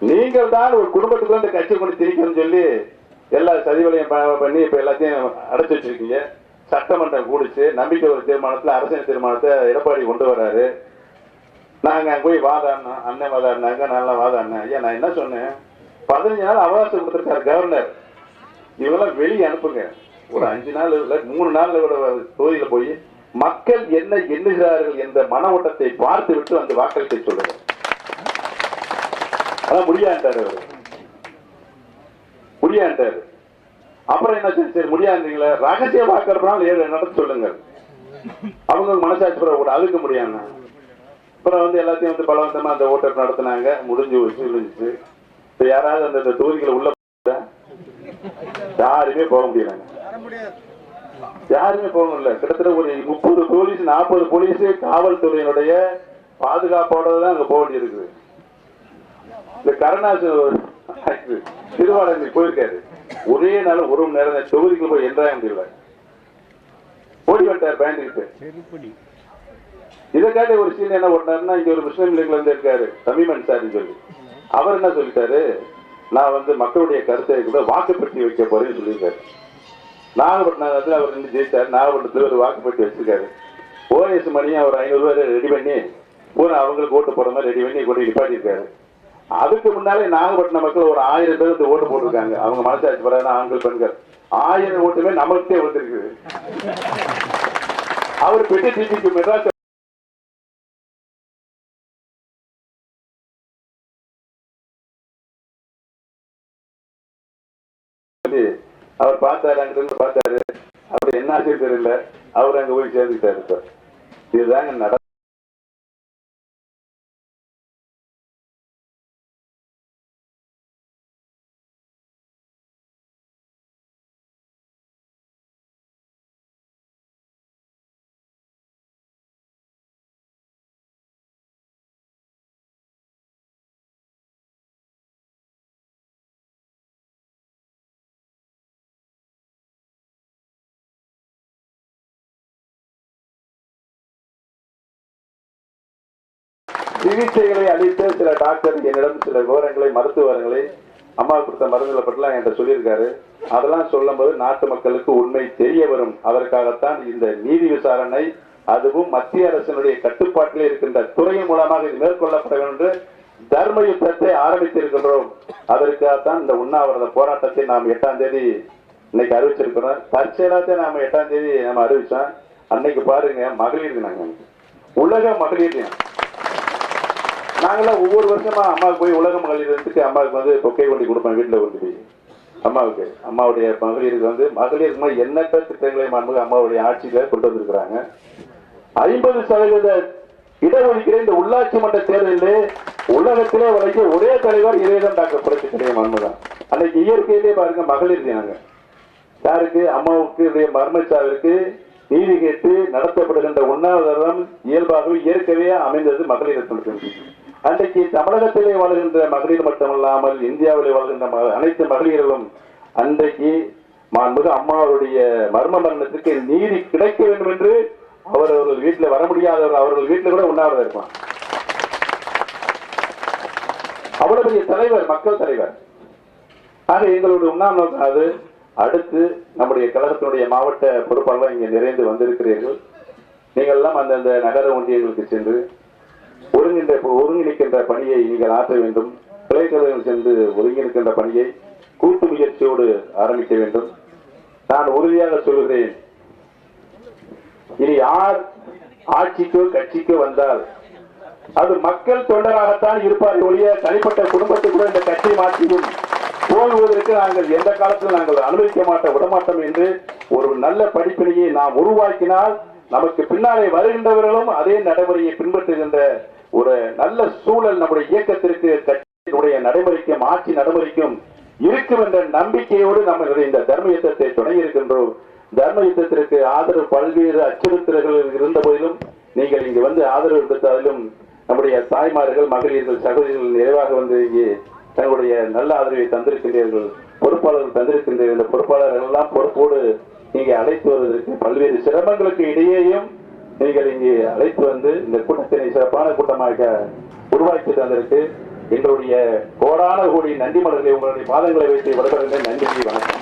நீங்கள் தான் ஒரு குடும்பத்துக்கு வந்து கட்சி கொண்டு திரிக்கணும்னு சொல்லி எல்லா சதிவலையும் பண்ணி இப்ப எல்லாத்தையும் அடைச்சு வச்சிருக்கீங்க. சட்டமன்றம் கூடிச்சு நம்பிக்கை ஒரு தீர்மானத்துல அரசியல் தீர்மானத்தை எடப்பாடி கொண்டு வர்றாரு. நாங்க அங்க போய் வாதாடினோம், அண்ணன் வாதாடினாங்க, நல்லா வாதாடினேன். ஐயா நான் என்ன சொன்னேன், 15 நாள் அவகாசம் கொடுத்திருக்காரு கவர்னர், இவங்கெல்லாம் வெளியே அனுப்புங்க. ஒரு 5 நாள் இல்ல 3 நாள்ல கூட தொகுதியில போய் மக்கள் என்ன எண்ணுகிறார்கள் என்ற மன ஓட்டத்தை பார்த்து விட்டு அந்த வாக்களிக்க சொல்லுங்க. அதான் முடியாண்டாரு அவரு, முடியாண்டாரு. அப்புறம் என்ன சரி முடியாதுங்களா, ரகசிய வாக்கெடுப்பாலும் 7 நடத்த சொல்லுங்க. அவங்க மனசாட்சி கூட அழுக்க முடியாம அப்புறம் வந்து எல்லாத்தையும் வந்து பலவந்தமா அந்த ஓட்டர் நடத்தினாங்க. முடிஞ்சிச்சு. இப்ப யாராவது அந்த தொகுதிகளை உள்ள யாருமே போக முடியல, யாருமே போக முடியல. கிட்டத்தட்ட ஒரு 30 போலீஸ் 40 போலீஸ் காவல்துறையினுடைய பாதுகாப்போட தான் அங்க போக வேண்டி இருக்குது. இந்த கருணாசு திருவாரூர் போயிருக்காரு, ஒரே நாள் 1 மணி நேரம் தொகுதிக்கு போய் என்ட்ராக முடியல, ஓடி வந்துட்டார் பயந்துக்கிட்டு. இதற்காக ஒரு சீன் என்ன பண்ணாருன்னா, இங்க ஒரு முஸ்லீம் லீக்ல இருந்து இருக்காரு தமிமன் சார் சொல்லி, அவர் என்ன சொல்லிட்டாரு, நான் வந்து மக்களுடைய கருத்தை கூட வாக்குப்பட்டி வைக்க போறேன்னு சொல்லியிருக்காரு. நாகப்பட்டினத்துல அவர் நின்று ஜெயிச்சார். நாகப்பட்டினத்துல ஒரு வாக்குப்பட்டி வச்சிருக்காரு. ஓஎஸ் மணியும் அவர் 500 ரூபாய் ரெடி பண்ணி பூரா அவங்களுக்கு ஓட்டு போற மாதிரி ரெடி பண்ணி கொண்டு நிப்பாட்டியிருக்காரு. அதுக்கு முன்னாலே நாகப்பட்டினம் மக்கள் ஒரு 1000 பேருக்கு ஓட்டு போட்டிருக்காங்க. அவங்க மனசாட்சி படாத ஆண்கள் பெண்கள் 1000 ஓட்டுமே நமக்கே வந்துருக்கு. அவர் பெட்டி டிபிக்கு மெட்ராஸ் அவர் பார்த்தாரு, அங்கிருந்து பார்த்தாரு, அப்படி என்ன ஆச்சு தெரியல, அவர் அங்க போய் சேர்ந்துட்டாரு. இப்ப இதுதாங்க நட. சிகிச்சைகளை அளித்த சில டாக்டர் என்னிடம் சில விவரங்களை மருத்துவங்களை அம்மா கொடுத்த மருந்துகளை பற்றிலாம் என்கிட்ட சொல்லியிருக்காரு. அதெல்லாம் சொல்லும் போது நாட்டு மக்களுக்கு உண்மை தெரிய வரும். அதற்காகத்தான் இந்த நீதி விசாரணை, அதுவும் மத்திய அரசினுடைய கட்டுப்பாட்டில் இருக்கின்ற துறையின் மூலமாக இது மேற்கொள்ளப்பட வேண்டும் என்று தர்ம யுத்தத்தை ஆரம்பித்திருக்கின்றோம். அதற்காகத்தான் இந்த உண்ணாவிரத போராட்டத்தை நாம் 8ஆம் தேதி இன்னைக்கு அறிவிச்சிருக்கிறோம். தற்செயலாக நாம 8ஆம் தேதி நம்ம அறிவிச்சோம். அன்னைக்கு பாருங்க மகளிர் தினம், உலக மகளிர் தினம். நாங்களாம் ஒவ்வொரு வருஷமா அம்மாவுக்கு போய் உலக மகளிர் தினத்துக்கு அம்மாவுக்கு வந்து பொக்கை கொண்டு கொடுப்பேன் வீட்டுல கொண்டு போய். அம்மாவுக்கு, அம்மாவுடைய மகளிருக்கு வந்து மகளிருக்கு எண்ணற்ற திட்டங்களை அம்மாவுடைய ஆட்சியில கொண்டு வந்திருக்கிறாங்க. 50% இடஒதுக்கீடு இந்த உள்ளாட்சி மன்ற தேர்தலில் உலகத்திலே வழங்கிய ஒரே தலைவர் இறைதான் டாக்டர் புரட்சித்துறை மன்மோகன். அன்னைக்கு இயற்கையிலே பாருங்க மகளிர் தினாங்க. யாருக்கு? அம்மாவுக்கு மர்மச்சாவிற்கு நீதி கேட்டு நடத்தப்படுகின்ற உண்ணாவிரதம் இயல்பாகவே இயற்கையே அமைந்தது மகளிர் தினத்தில். அன்றைக்கு தமிழகத்திலே வாழ்கின்ற மகளிர் மட்டுமல்லாமல் இந்தியாவிலே வாழ்கின்ற அனைத்து மகளிர்களும் அன்றைக்கு மாண்புமிகு அம்மாவுடைய மர்ம மரணத்துக்கு நீதி கிடைக்க வேண்டும் என்று அவர்கள் வீட்டில் வர முடியாதவர்கள் அவர்கள் வீட்டில் கூட உண்ணாவிரதம் இருப்பான். அவ்வளவு பெரிய தலைவர், மக்கள் தலைவர். ஆக எங்களுடைய உண்ணாவிரதம் அது. அடுத்து நம்முடைய கழகத்தினுடைய மாவட்ட பொறுப்பாளர் இங்கே நிறைந்து வந்திருக்கிறீர்கள். நீங்கள் எல்லாம் அந்தந்த நகர ஒன்றியங்களுக்கு சென்று ஒருங்கிணைக்கின்ற பணியை நீங்கள் ஆற்ற வேண்டும். கிளைக்கழகங்கள் சென்று ஒருங்கிணைக்கின்ற பணியை கூட்டு முயற்சியோடு ஆரம்பிக்க வேண்டும். நான் உறுதியாக சொல்கிறேன், இனி யார் ஆட்சிக்கோ கட்சிக்கோ வந்தால் அது மக்கள் தொண்டராகத்தான் இருப்பார் ஒழிய தனிப்பட்ட குடும்பத்துக்குள்ள இந்த கட்சி மாற்றியும் போகுவதற்கு நாங்கள் எந்த காலத்தில் நாங்கள் அனுமதிக்க மாட்டோம், விடமாட்டோம் என்று ஒரு நல்ல படிப்பினையை நாம் உருவாக்கினால் நமக்கு பின்னாலே வருகின்றவர்களும் அதே நடைமுறையை பின்பற்றுகின்ற ஒரு நல்ல சூழல் நம்முடைய இயக்கத்திற்கு கட்சியினுடைய நடைமுறைக்கும் ஆட்சி நடைமுறைக்கும் இருக்கும் என்ற நம்பிக்கையோடு நம்ம இந்த தர்ம யுத்தத்தை தொடங்கி இருக்கின்றோம். தர்ம யுத்தத்திற்கு ஆதரவு பல்வேறு அச்சுறுத்தல்கள் இருந்த போதிலும் நீங்கள் இங்கு வந்து ஆதரவு கொடுத்ததிலும் நம்முடைய தாய்மார்கள், மகளிர்கள், சகோதரிகள் நிறைவாக வந்து இங்கே தங்களுடைய நல்ல ஆதரவை தந்திருக்கின்றீர்கள். பொறுப்பாளர்கள் தந்திருக்கின்றீர்கள். இந்த பொறுப்பாளர்கள் எல்லாம் பொறுப்போடு இங்கே அழைத்து வருவதற்கு பல்வேறு சிரமங்களுக்கு இடையேயும் நீங்கள் இங்கே அழைத்து வந்து இந்த கூட்டத்தினை சிறப்பான கூட்டமாக உருவாக்கி தந்திருக்கு எங்களுடைய கோடான கோடி நன்றி மலர்களை உங்களுடைய பாதங்களை வைத்து விடப்படுகின்ற நன்றி. வணக்கம்.